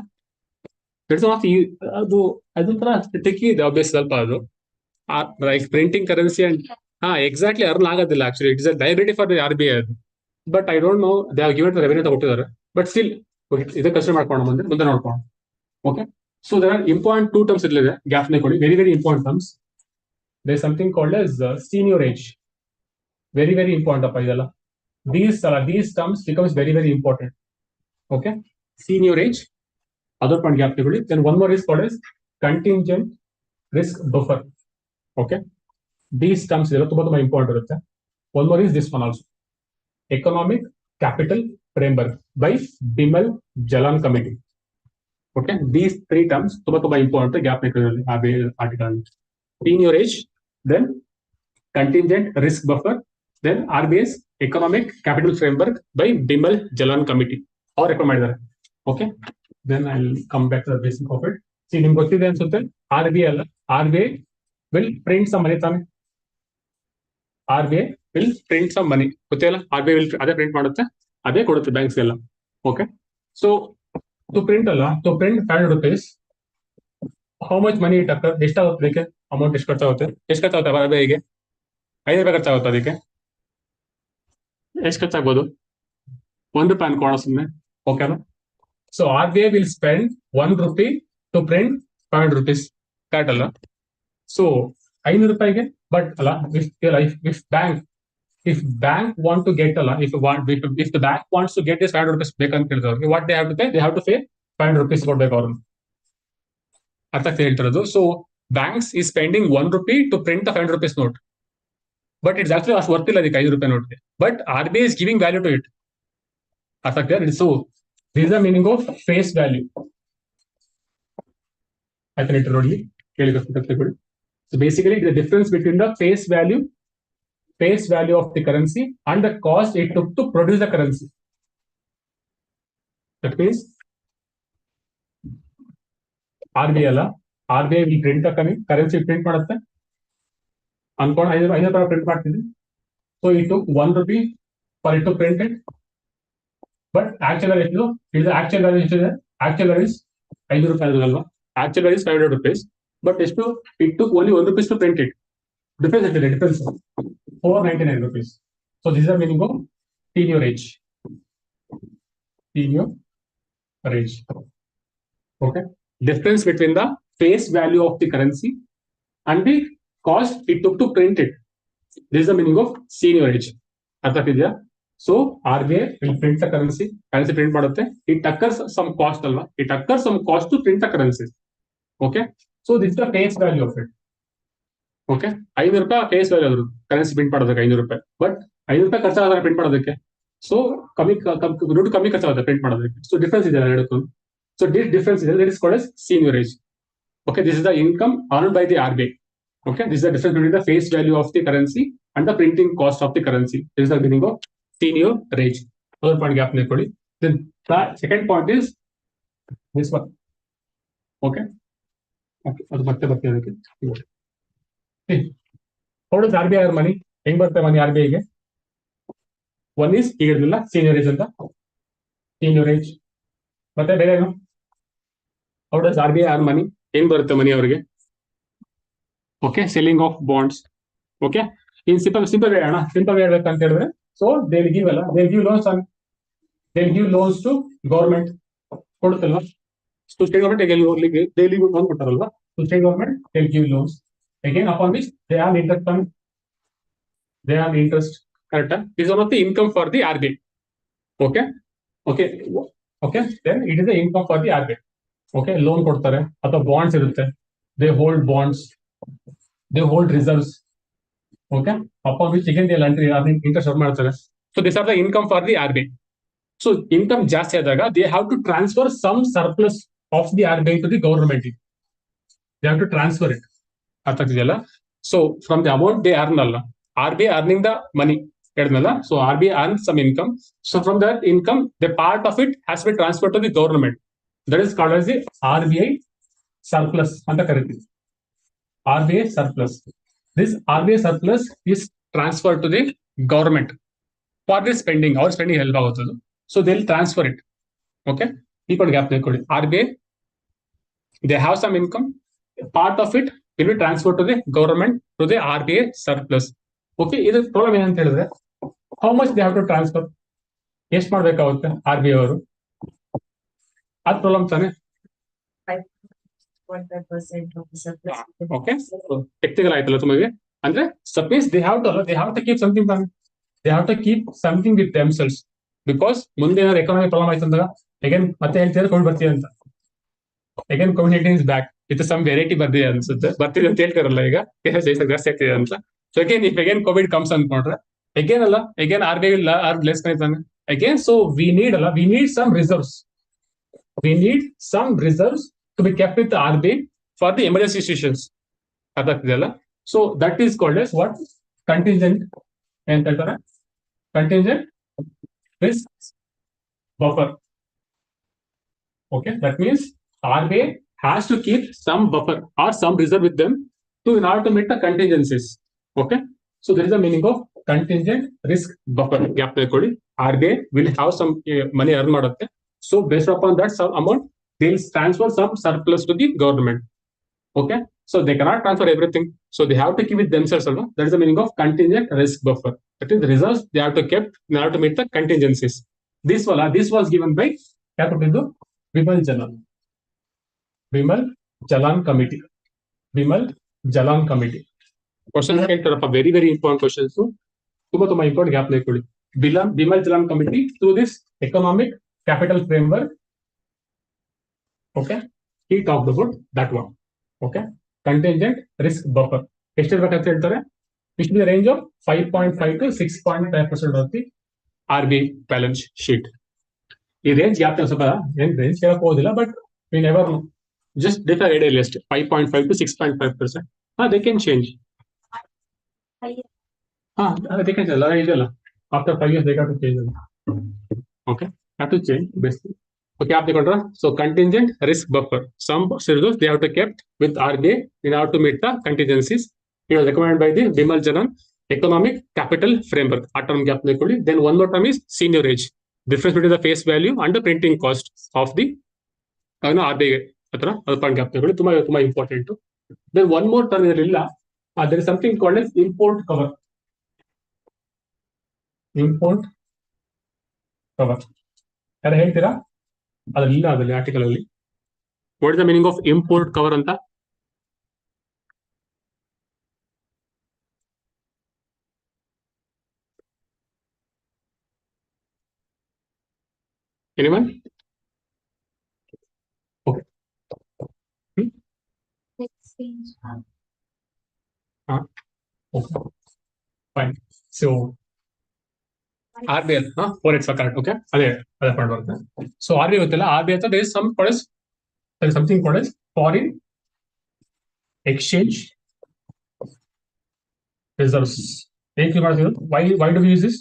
ಅದು ಅದೊಂಥರ techie ಇದೆ ಆಬ್ವಿಯಸ್ ಸ್ವಲ್ಪ. ಅದು like printing currency and exactly earn ಆಗೋದಿಲ್ಲ actually. It's a liability for RBI ಅದು. But I don't know, they have given revenue ಕೊಟ್ಟಿದ್ದಾರೆ. But still ಇದು ಕನ್ಸಿಡರ್ ಮಾಡ್ಕೊಂಡು ಮುಂದೆ ನೋಡ್ಕೊಂಡು. Okay, so there are important two terms ಇರಲಿದೆ, ಗ್ಯಾಪ್ನೇ ಕೊಡಿ. Very very important terms. There something called as senior age. Very very important ಅಪ್ಪ ಇದೆಲ್ಲ. These terms becomes very very important. Okay, senior age, other point gap table. Then one more is called as contingent risk buffer. Okay, these terms are very important. One more is this one also, economic capital framework by Bimal Jalan Committee. Okay, these three terms very important. Gap article. Senior age, then contingent risk buffer, then RBI's economic capital framework by Bimal Jalan Committee. Or recommend. Okay, then I'll come back to the basic of it. See, ನಿಮ್ಗೆ ಗೊತ್ತಿದೆ ಅನ್ಸುತ್ತೆ, RBI will print some money. RBI will print some money. ಗೊತ್ತಿಲ್ಲ, RBI will ಅದೇ print ಮಾಡುತ್ತೆ, ಅದೇ ಕೊಡುತ್ತೆ banks ಎಲ್ಲ. Okay, so to print 500 rupees, how much money it occur, ಎಷ್ಟಾಗುತ್ತೆ ಅದಕ್ಕೆ ಅಮೌಂಟ್? ಎಷ್ಟು ಖರ್ಚಾಗುತ್ತೆ RBIಗೆ? 5 ರೂಪಾಯಿ ಖರ್ಚಾಗುತ್ತೆ ಅದಕ್ಕೆ. ಎಷ್ಟು ಖರ್ಚಾಗ್ಬೋದು? 1 ರೂಪಾಯಿ ಅನ್ಕೋಣ ಸುಮ್ಮನೆ. ಓಕೆನಾ? So RBI will spend 1 rupee to print 500 rupees. Correct ಅಲ್ಲ? So 500 ರೂಪಾಯಿಗೆ, ಬಟ್ ಅಲ್ಲ, if bank want to get ಅಲ್ಲ, if the bank wants to get this 500 rupees ಬೇಕಂತ ಹೇಳಿದವ್ರಿಗೆ, what they have to pay? They have to pay 500 rupees ಕೊಡ್ಬೇಕು ಅವ್ರು. ಅರ್ಥ ಹೇಳ್ತಿರೋದು. So banks is spending 1 rupee to print the 500 rupees note, but it's actually ಅಷ್ಟು worth ಇಲ್ಲ ಅದಕ್ಕೆ 5 ರೂಪಾಯಿ ನೋಟ್ಗೆ. But RBI is giving value to it. ಅರ್ಥ ಆಗ್ತಿದೆ? So this is the meaning of face value. I can literally so basically it is the difference between the face value of the currency and the cost it took to produce the currency. That means RBI will print the currency print ಮಾಡುತ್ತೆ ಅನ್ಕೊಂಡು 5 ರೂಪಾಯಿ print ಮಾಡ್ತಿದ್ವಿ. So it took 1 rupee for it to print it. But actual value is actual value is 5 ರೂಪಾಯಿ ಅಲ್ವಾ? Actual value is 500 rupees. But it took only 1 rupees to print it. Difference 499 rupees. So this is the meaning of senior age. Okay. Difference between the face value of the currency and the cost it took to print it. This is the meaning of senior age. ಅರ್ಥ ಇದೆಯಾ? So RBI will print the currency print ಮಾಡುತ್ತೆ. It occurs some cost ಅಲ್ವಾ? It occurs some cost to print the currency. Okay, so this is the face value of it. Okay, 500 ರೂಪಾಯಿ face value ಆದ್ರು currency print ಮಾಡೋದಕ್ಕೆ 500 ರೂಪಾಯಿ. But 500 ರೂಪಾಯಿ ಖರ್ಚಾಗುತ್ತೆ print ಮಾಡೋದಕ್ಕೆ. So ದುಡ್ಡು ಕಮ್ಮಿ ಖರ್ಚಾಗುತ್ತೆ ಪ್ರಿಂಟ್ ಮಾಡೋದಕ್ಕೆ. ಸೊ ಡಿಫ್ರೆನ್ಸ್ ಇದೆ ಎರಡಕ್ಕೂ. ಸೊ ದಿಸ್ ಡಿಫ್ರೆನ್ಸ್ ಇದೆ, that is called as senior age. Okay, this is the income earned by the RBI. Okay, this is the difference between the face value of the currency and the printing cost of the currency. This is the meaning of senior age. Other point gap nekkoli. Then the second point is this one. Okay, ಅದು ಮತ್ತೆ ಬರ್ತೀವಿ ಅದಕ್ಕೆ. How does RBI earn money? ಹೆಂಗ್ ಬರುತ್ತೆ ಮನಿ RBIಗೆ? One is ಈಗ ಹೇಳಿದ್ರಲ್ಲ senior age ಅಂತ, senior age. ಮತ್ತೆ ಬೇರೆ ಏನು? How does RBI earn money? ಹೆಂಗ್ ಬರುತ್ತೆ ಮನಿ ಅವರಿಗೆ? Okay, selling of bonds. Okay, in simple ಹೇಳ್ಬೇಕಂತ ಹೇಳಿದ್ರೆ, so they will give loans to government ಕೊಡುತ್ತಲ್ವಾ? So state government daily loan ಕೊಡ್ತಾರಲ್ವಾ? So state government they will give loans again upon which they have interest. Correct? This is one of the income for the RBI. Okay, then it is the income for the RBI. Okay, loan ಕೊಡ್ತಾರೆ ಅಥವಾ bonds ಇರುತ್ತೆ. they hold bonds, they hold reserves. Okay, upon which again they'll enter interest earn ಮಾಡ್ತಾರೆ. So these are the income for the RBI. So income ಜಾಸ್ತಿ ಆದಾಗ they have to transfer some surplus of the RBI to the government. They have to transfer it. ಅರ್ಥ ಆಗ್ತಿದೆಯಲ್ಲ? So from the amount they earn ಅಲ್ಲ, RBI earning the money ಹೇಳಿದ್ನಲ್ಲ, so RBI earns some income. So from that income, the part of it has been transferred to the government. That is called as the RBI surplus ಅಂತ ಕರಿತೀವಿ. RBI surplus. This RBI surplus is transferred to the government for the spending. Our spending help ಆಗುತ್ತದೆ. So they'll transfer it. Okay, ಈ ಕಡೆ gap ಕೊಡಿ. RBI, they have some income. Part of it will be transferred to the government to the RBI surplus. Okay, ಇದು problem ಏನಂತ ಹೇಳಿದ್ರೆ, how much they have to transfer, ಎಷ್ಟು ಮಾಡ್ಬೇಕಾಗುತ್ತೆ RBI ಅವರು, ಅದು ಪ್ರಾಬ್ಲಮ್ ತಾನೆ. ಓಕೆ, ಟೆಕ್ನಿಕಲ್ ಆಯ್ತಲ್ಲ ತುಂಬಾ. ಅಂದ್ರೆ suppose they have to keep something, they have to keep something with themselves, because ಮುಂದೆ ಏನಾದ್ರು ಎಕಾನಮಿ ಪ್ರಾಬ್ಲಮ್ ಆಯ್ತು ಅಂದಾಗ ಅಗೇನ್ ಮತ್ತೆ ಹೇಳ್ತಿದ್ರೆ ಕೋವಿಡ್ ಬರ್ತೀವಿ ಅಂತ, ಅಗೇನ್ ಕೋವಿಡ್-19 is back with some variety ಬರ್ದಿದೆ ಅನ್ಸುತ್ತೆ, ಬರ್ತಿದೆ ಅಂತ ಹೇಳ್ತಾರಲ್ಲ ಈಗ ಜಾಸ್ತಿ ಆಗ್ತಿದೆ ಅಂತ. So again if again Covid comes ಅನ್ಕೊಂಡ್ರೆ again RBI will earn less ತಾನೆ again. So we need some reserves, to be kept with the RBI for the emergency situations. ಅರ್ಥ ಆಗ್ತಿದೆಯಲ್ಲ? So that is called as what, contingent ಅಂತ ಹೇಳ್ತಾರೆ, contingent risk buffer. Okay, that means RBI has to keep some buffer or some reserve with them in order to meet the contingencies. Okay, so there is a meaning of contingent risk buffer. Gap ತೆಗೆದುಕೊಳ್ಳಿ. RBI will have some money earn ಮಾಡುತ್ತೆ. So based upon that some amount, they will transfer some surplus to the government. Okay, so they cannot transfer everything, so they have to keep it themselves. That is the meaning of contingent risk buffer. That is the reserves they have to keep in order to meet the contingencies. This was given by capital Vimal Jalan Committee. Question very very important questions. ತುಂಬಾ important gap ತೆಗೆದುಕೊಳ್ಳಿ. Vimal Jalan Committee through this economic capital framework. Okay, he talked about that one. Okay, contingent risk buffer ಎಷ್ಟಿರ್ಬೇಕಂತ ಹೇಳ್ತಾರೆ, it be range of 5.5 to 6.5% of the RBI balance sheet. ಈ range gap ಸ್ವಲ್ಪ ಏನ್ range ಕೇಳಕ್ ಹೋಗೋದಿಲ್ಲ, but we never know, just differ idea ಅಷ್ಟೇ. 5.5 to 6.5%. They can change. They can change ಇದೆಲ್ಲ after 5 years they have to change. Okay, have to change basic. Okay, आप देखो so contingent risk buffer, some reserves they have to kept with RBI in order to meet the contingencies. It was recommended by the Vimal Jalan economic capital framework. Term gap देखो. Then one more term is seniorage, difference between the face value and the printing cost of the RBI. Atra adu point gap देखो. ತುಂಬಾ important. Then one more term irilla, there is something called as import cover. ಯಾರು ಹೇಳ್ತೀರಾ? ಅದಲ್ಲ ಅದರಲ್ಲಿ article ಅಲ್ಲಿ what is the meaning of import cover ಅಂತ? Anyone? Okay, fine. So RBI forex correct. Okay, ಅದೇ point ಬರುತ್ತೆ. ಸೊ RBI ಗೊತ್ತಿಲ್ಲ, RBI ಅಂತ there is something called as foreign exchange reserves. ಏಕೆ ಮಾಡ್ತೀವಿ? why do we use this?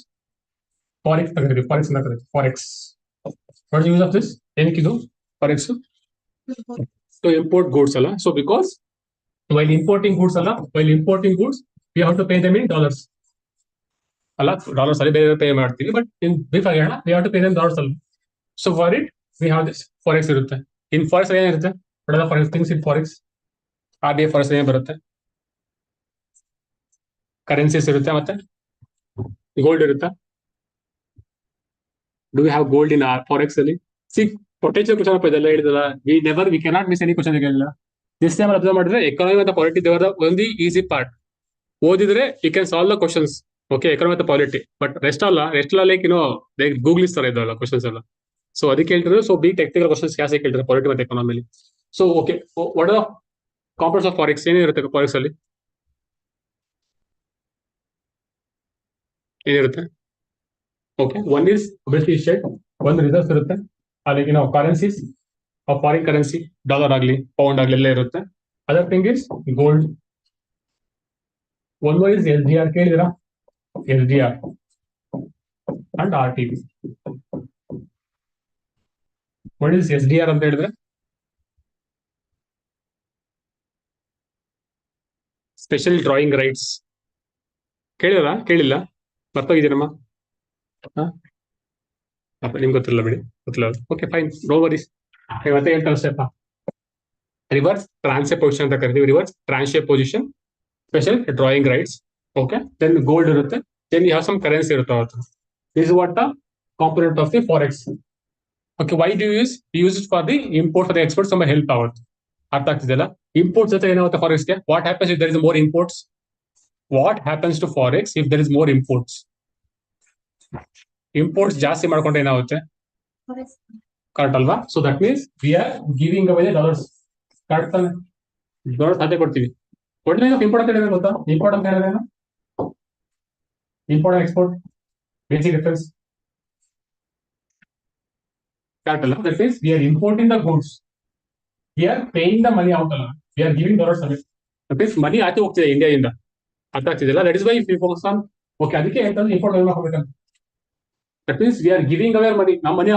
forex ಅಂತ ಕರೀತೀವಿ. forex what is the use of this? ಏನಕ್ಕಿದು forex? to import goods ಅಲ್ಲ. so because while importing goods we have to pay them in dollars ಅಲ್ಲ, dollars ಅಲ್ಲಿ ಬೇರೆ pay ಮಾಡ್ತೀವಿ, but in brief ಆಗಿ ಹೇಳೋಣ, we have to pay them dollars ಅಲ್ಲಿ. So for it we have this forex ಇರುತ್ತೆ. In forex ಏನಿರುತ್ತೆ? What are the forex things in forex? RBI forex ಏನ್ ಬರುತ್ತೆ? ಕರೆನ್ಸೀಸ್ ಇರುತ್ತೆ, ಮತ್ತೆ ಗೋಲ್ಡ್ ಇರುತ್ತೆ. Do we have gold in forex ಅಲ್ಲಿ? See potential question ಅಪ್ಪ ಇದೆಲ್ಲ ಹೇಳಿದಲ್ಲ, we cannot miss any question. ಹೇಳಿಲ್ಲ ದಿಸ್ ಟೈಮ್ ಅಬ್ಸರ್ವ್ ಮಾಡಿದ್ರೆ ಎಕಾನಮಿ ಮತ್ತು ಪಾಲಿಟಿ ದೇವರ ಒಂದು ಈಸಿ ಪಾರ್ಟ್ ಓದಿದ್ರೆ you can solve the questions. Okay, economy ಮತ್ತು polity, but rest like like ಗೂಗ್ಲಿಸ್ತಾರೆ ಇದಲ್ಲ ಕ್ವಶನ್ಸ್ ಎಲ್ಲ. ಸೊ ಅದಕ್ಕೆ ಹೇಳ್ತಿರೋದು. ಸೊ ಬಿ ಟೆಕ್ನಿಕಲ್ ಕ್ವಶನ್ಸ್ ಜಾಸ್ತಿ ಕೇಳ್ತಾರೆ ಪಾಲಿಟಿ ಮತ್ತು ಎಕಾನಮಿಲಿ. So okay, what are components of forex ಏನಿರುತ್ತೆ ಫಾರೆಕ್ಸ್ ಅಲ್ಲಿ? ಏನಿರುತ್ತೆ? Okay, one is obviously share, ಒಂದು ರಿಸರ್ವ್ಸ್ ಇರುತ್ತೆ, ಅದಕ್ಕೆ ನಾವು currencies of foreign currency, dollar ಆಗಲಿ ಪೌಂಡ್ ಆಗಲಿ ಎಲ್ಲ ಇರುತ್ತೆ. Other thing is gold. One more is S D R, ಕೇಳಿದಿರಾ? S D R and R T B. What is S D R ಅಂತ ಹೇಳಿದ್ರೆ ಸ್ಪೆಷಲ್ ಡ್ರಾಯಿಂಗ್ ರೈಟ್ಸ್. ಕೇಳಿಲ್ಲ? ಮರ್ತೋಗಿದ್ದೀನಮ್ಮ. ನಿಮ್ಗೆ ಗೊತ್ತಿಲ್ಲ ಬಿಡಿ, ಗೊತ್ತಿಲ್ಲ. Okay fine, no worries. ಮತ್ತೆ ಹೇಳ್ತಾರೆ ಅಷ್ಟೇಪ್ಪ. ರಿವರ್ಸ್ ಟ್ರಾನ್ಸ್ಫರ್ ಪೊಸಿಷನ್ ಅಂತ ಕರಿತೀವಿ. Reverse transfer position, special drawing rights. Okay, then gold ಇರುತ್ತೆ, then you have some currency ಇರುತ್ತೆ ಅವತ್ತು. This is what the component of the forex. Okay, why do use it for the import for the export? ತುಂಬ help ಆಗುತ್ತೆ. ಅರ್ಥ ಆಗ್ತಿದೆಯಲ್ಲ? Imports ಜೊತೆ ಏನಾಗುತ್ತೆ ಫಾರೆಕ್ಸ್ಗೆ? What happens if there is more imports? What happens to forex if there is more imports? Imports ಜಾಸ್ತಿ ಮಾಡ್ಕೊಂಡ್ರೆ ಏನಾಗುತ್ತೆ? ಕರೆಕ್ಟ್ ಅಲ್ವಾ? So that means we are giving away dollars. Correct ತಾನೆ? ಡಾಲರ್ಸ್ ಅದೇ ಕೊಡ್ತೀವಿ. ಒಳ್ಳೆ ಇಂಪೋರ್ಟ್ ಅಂತ ಹೇಳಿದ್ರೆ ಗೊತ್ತಾ? ಇಂಪೋರ್ಟ್ ಅಂತ ಹೇಳಿದ್ರೆ import and export basic difference. Correct ಅಲ್ಲ? That means we are importing the goods, we are paying the money out ಅಲ್ಲ, we are giving dollars away. That means money ಆಚೆ ಹೋಗ್ತಿದೆ ಇಂಡಿಯಾದಿಂದ. ಅರ್ಥ ಆಗ್ತಿದೆಯಲ್ಲ? That is why we focus on. Okay, ಅದಕ್ಕೆ ಹೇಳ್ತಾರೆ import ಮಾಡ್ಬೇಕಂತ. That means we are giving away money. ನಮ್ಮ ಮನಿ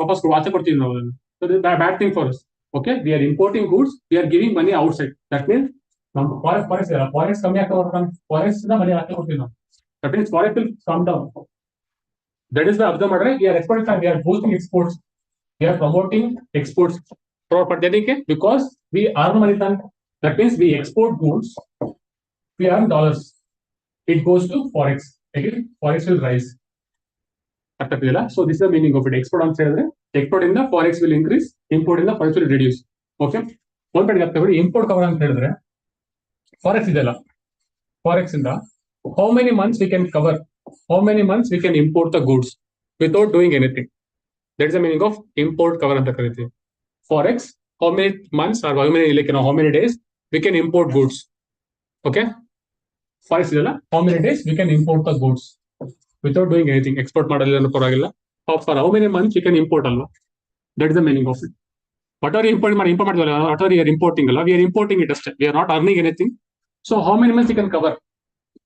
ವಾಪಸ್ ಆಚೆ ಕೊಡ್ತೀವಿ ನಾವು ಅದನ್ನು. So this bad thing for us. Okay, V are importing goods, we are giving money outside. That means ನಮ್ಮ ಫಾರೆಕ್ಸ್ ಕಮ್ಮಿ ಆಗ್ತಾ ಬರ್ತಾನೆ, ಫಾರೆಕ್ಸ್ ಮನಿ ಆಚೆ ಕೊಡ್ತೀವಿ ನಾವು. That means forex will come down. That is observe ಮಾಡ್ರೆ we are exporting, we are boosting exports, we are promoting exports. Property because we earn money ತಾನೆ. That means we export goods, we earn dollars, it goes to forex. Forex will rise. ಅರ್ಥ ಆಗ್ತಿದೆಯಲ್ಲ? So this the meaning of it. Export ಅಂತ ಹೇಳಿದ್ರೆ export ಇಂದ forex will increase, import ಇಂದ forex will reduce. Okay, ಒಂದ್ ಕಡೆ ಆಗ್ತದೆ. Import cover ಅಂತ ಹೇಳಿದ್ರೆ ಫಾರೆಕ್ಸ್ ಇದೆಲ್ಲ, ಫಾರೆಕ್ಸ್ ಇಂದ how many months we can cover, how many months we can import the goods without doing anything. That is the meaning of import cover ಅಂತ ಕರಿತೀವಿ. Forex, how many months or how many days we can import goods. Okay, forex ಇದೆಲ್ಲ how many days we can import the goods without doing anything. Export ಮಾಡಲ್ಲ ಪರವಾಗಿಲ್ಲ. For how many months we can import ಅಲ್ವಾ? That is the meaning of it. What are import ಮಾಡಿದ್ವಲ್ಲ, what are you importing ಅಲ್ಲ, we are importing it ಅಷ್ಟೇ, we are not earning anything. So how many months we can cover,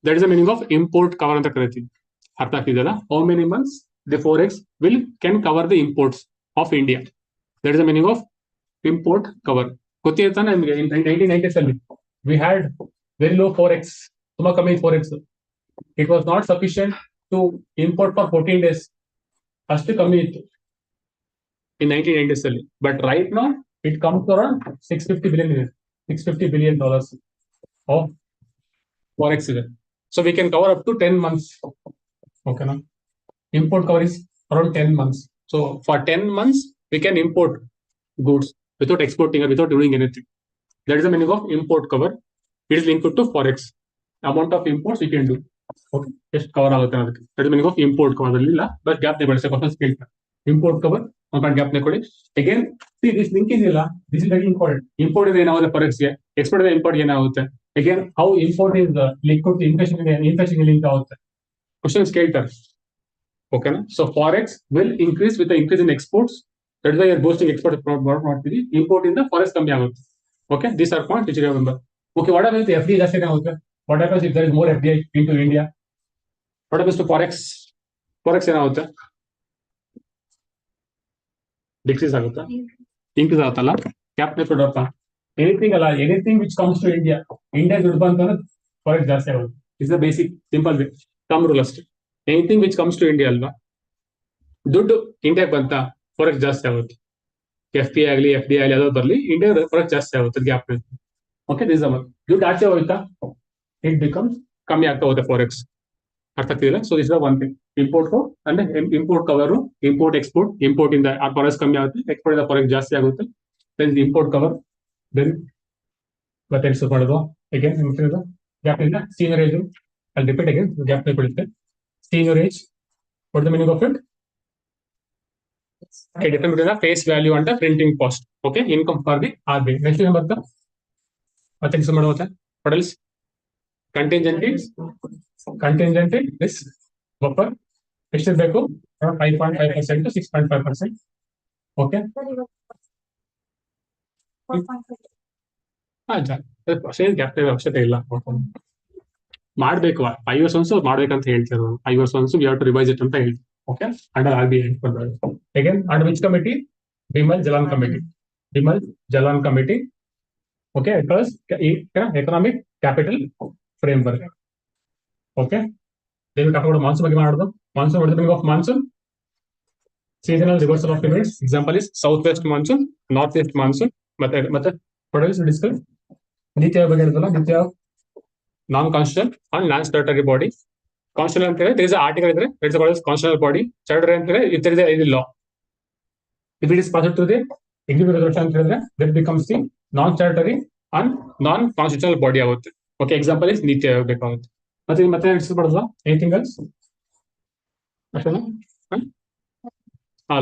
that is the meaning of import cover ಅಂತ ಕರಿತೀವಿ. ಅರ್ಥ ಆಗ್ತಿದೆಯಲ್ಲ? How many months the forex can cover the imports of India. That is the meaning of import cover. ಗೊತ್ತಿದೆ ತಾನೆ ನಿಮಗೆ? In 1990s ಅಲ್ಲಿ we had very low forex, ತುಂಬಾ ಕಮ್ಮಿ forex. It was not sufficient to import for 14 days. ಅಷ್ಟು ಕಮ್ಮಿ ಇತ್ತು in 1990s ಅಲ್ಲಿ. But right now it comes around $650 billion of forex ಇದೆ. So we can cover up to 10 months. ಓಕೆನಾ? Import cover is around 10 months. So for 10 months we can import goods without exporting or without doing anything. That is the meaning of import cover. It is linked to forex. Amount of imports we can do. Okay, just cover ಆಗುತ್ತೆ ಅದಕ್ಕೆ. That is the meaning of import cover. ಅಲ್ಲಿ ಇಲ್ಲ, but gap ನೇ ಬಳಸಿ questions ಕೇಳ್ತಾರೆ. Import cover ಒಂದು gap ನೇ ಕೊಡಿ. ಅಗೇನ್ ಸಿ ದಿಸ್ ಲಿಂಕ್ ಇದೆಯಲ್ಲ, this is very important. Import ಇದೆ ಏನಾಗುತ್ತೆ ಫಾರೆಕ್ಸ್ಗೆ, ಎಕ್ಸ್ಪೋರ್ಟ್ ಇದೆ ಇಂಪೋರ್ಟ್ ಏನಾಗುತ್ತೆ. Again how import is link to inflation link ಆಗುತ್ತೆ. ಕ್ವಶನ್ಸ್ ಕೇಳ್ತಾರೆ. ಓಕೆನಾ? So forex will increase with increase in exports. That's why you're boosting export ಮಾಡ್ತೀವಿ. ಇಂಪೋರ್ಟ್ ಇಂದ ಫಾರೆಕ್ಸ್ ಕಮ್ಮಿ ಆಗುತ್ತೆ. Okay, these are points which you remember. Okay, what happens if FDI ಜಾಸ್ತಿ ಆಗುತ್ತೆ? What happens if there is more FDI into India? What happens to forex? Forex ಏನಾಗುತ್ತೆ? Decrease ಆಗುತ್ತಾ? Increase ಆಗುತ್ತಲ್ಲ? ಕ್ಯಾಪ್ ನೇ ಕೊಡಪ್ಪ. ಎನಿಥಿಂಗ್ ಅಲ್ಲ, anything which comes to India ದುಡ್ಡು ಬಂತಂದ್ರೆ ಫಾರೆಕ್ಸ್ ಜಾಸ್ತಿ ಆಗುತ್ತೆ. It's the basic simple come rule ಅಷ್ಟೇ. Anything which comes to India ಅಲ್ವಾ, ದುಡ್ಡು ಇಂಡಿಯಾಗೆ ಬಂತ ಫಾರೆಕ್ಸ್ ಜಾಸ್ತಿ ಆಗುತ್ತೆ. FPI ಆಗಲಿ FDI ಆಗಲಿ ಯಾವ್ದಾದ್ರು ಬರಲಿ, ಇಂಡಿಯಾ ಫಾರೆಕ್ಸ್ ಜಾಸ್ತಿ ಆಗುತ್ತೆ ಗ್ಯಾಪ್. ಓಕೆ, ದಿಸ್ ದುಡ್ಡು ಆಚೆ ಹೋಯ್ತಾ ಇಟ್ ಬಿಕಮ್ಸ್ ಕಮ್ಮಿ ಆಗ್ತಾ ಹೋಗುತ್ತೆ ಫಾರೆಕ್ಸ್. ಅರ್ಥ ಆಗ್ತಿಲ್ಲ? So this one thing. Import ಅಂದ್ರೆ import cover, import export. Import ಇಂದ ಆ ಫಾರೆಕ್ಸ್ ಕಮ್ಮಿ ಆಗುತ್ತೆ, ಎಕ್ಸ್ಪೋರ್ಟ್ ಇಂದ ಫಾರೆಕ್ಸ್ ಜಾಸ್ತಿ ಆಗುತ್ತೆ. Then import cover. ದೆನ್ ಮತ್ತೆ ಎಕ್ಸ್ ಮಾಡೋದು ಅಗೇನ್ ಗ್ಯಾಪ್ ಇಂದ ಸೀನಿಯರ್ ಏಜ್. ಅಲ್ಲಿ ರಿಪೀಟ್ ಅಗೇನ್ ಗ್ಯಾಪ್ ಬೀಳುತ್ತೆ. Senior age, what the meaning of it? Okay, difference between the face value and the printing cost. Okay, income for the RBI. Next ಏನು ಬರುತ್ತೆ? ಮತ್ತೆ discuss ಮಾಡುವಂತೆ what else? Contingent this buffer ಎಷ್ಟಿರ್ಬೇಕು 5.5% to 6.5%. Okay same capital ಅವಶ್ಯಕತೆ ಇಲ್ಲ. ಮಾಡ್ಬೇಕು 5 years once ಮಾಡ್ಬೇಕಂತ ಹೇಳ್ತಾರೆ. 5 years once we have to revise it ಅಂತ ಹೇಳ್ತೀವಿ. Okay under RBI again under which committee? Bimal Jalan committee. Okay, it was economic capital framework. Okay, they will talk about monsoon ಬಗ್ಗೆ ಮಾಡೋದು. Monsoon, what is the meaning of monsoon? Seasonal reversal of events. Example is southwest monsoon, northwest monsoon. ಮತ್ತೆ what else we discuss? NITI Aayog ಬಗ್ಗೆ ಇರುತ್ತಲ್ಲ, NITI Aayog non constitution and non statutory body. Constitution ಅಂತ ಹೇಳಿದ್ರೆ there is an article ಇದ್ರೆ it is called as constitutional body. Statutory ಅಂತ ಹೇಳಿದ್ರೆ if there is a law. If it is passed to the executive resolution ಅಂತ ಹೇಳಿದ್ರೆ that becomes the non statutory and non constitutional body ಆಗುತ್ತೆ. Okay, example is NITI Aayog ಬೇಕಾಗುತ್ತೆ. ಮತ್ತೆ discuss ಮಾಡೋದು anything else? ಅಷ್ಟೇನಾ?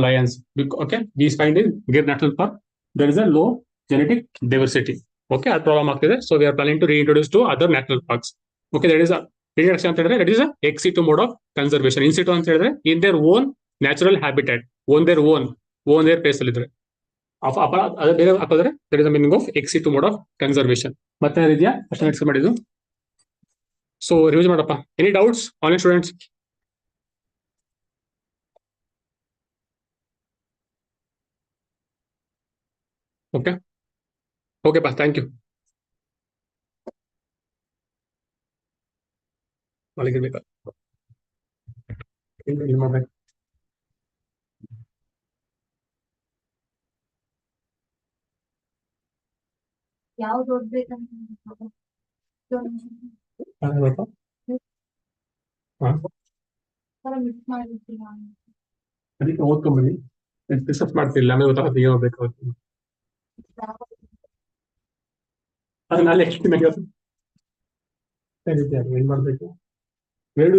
Lions. Okay, we find in Gir National Park there is a low genetic diversity. Okay, our problem ಆಗ್ತಿದೆ. So we are planning to reintroduce to other national parks. Okay, that is a reintroduction ಅಂತ ಹೇಳಿದ್ರೆ that is a ex situ mode of conservation. In situ ಅಂತ ಹೇಳಿದ್ರೆ in their own natural habitat, own their place ಅಲ್ಲಿ ಇದ್ರೆ ಅದು ಬೇರೆ ಹಾಕಿದ್ರೆ that is the meaning of ex situ mode of conservation. ಮತ್ತೆ ಇದೆಯಾ ಅಷ್ಟೇ ಡಿಸ್ಕಸ್ ಮಾಡಿದ್ದು. ಸೊ ರಿವಿಷನ್ ಮಾಡಪ್ಪ. Any doubts online students? Okay. Okay, pa. Thank you. ಮಲಗಿರ್ಬೇಕಾ? ಇಲ್ಲಿ ಮಾಡ್ಬೇಕು. ಯಾವ್ದು ಓದ್ಬೇಕಂತ ಮಿಸ್ ಮಾಡಿರ್ತೀರ ಅದಕ್ಕೆ ಓದ್ಕೊಂಬನ್ನಿ. ಡಿಸ್ಕಸ್ ಮಾಡ್ತಿಲ್ಲ, ಆಮೇಲೆ ಗೊತ್ತಾಗುತ್ತೆ ಏನು ಓದ್ಬೇಕಾಗುತ್ತೆ. ಅದು ನಾಳೆ ಎಷ್ಟು ನನಗೆ ಏನ್ ಮಾಡ್ಬೇಕು? ಎರಡು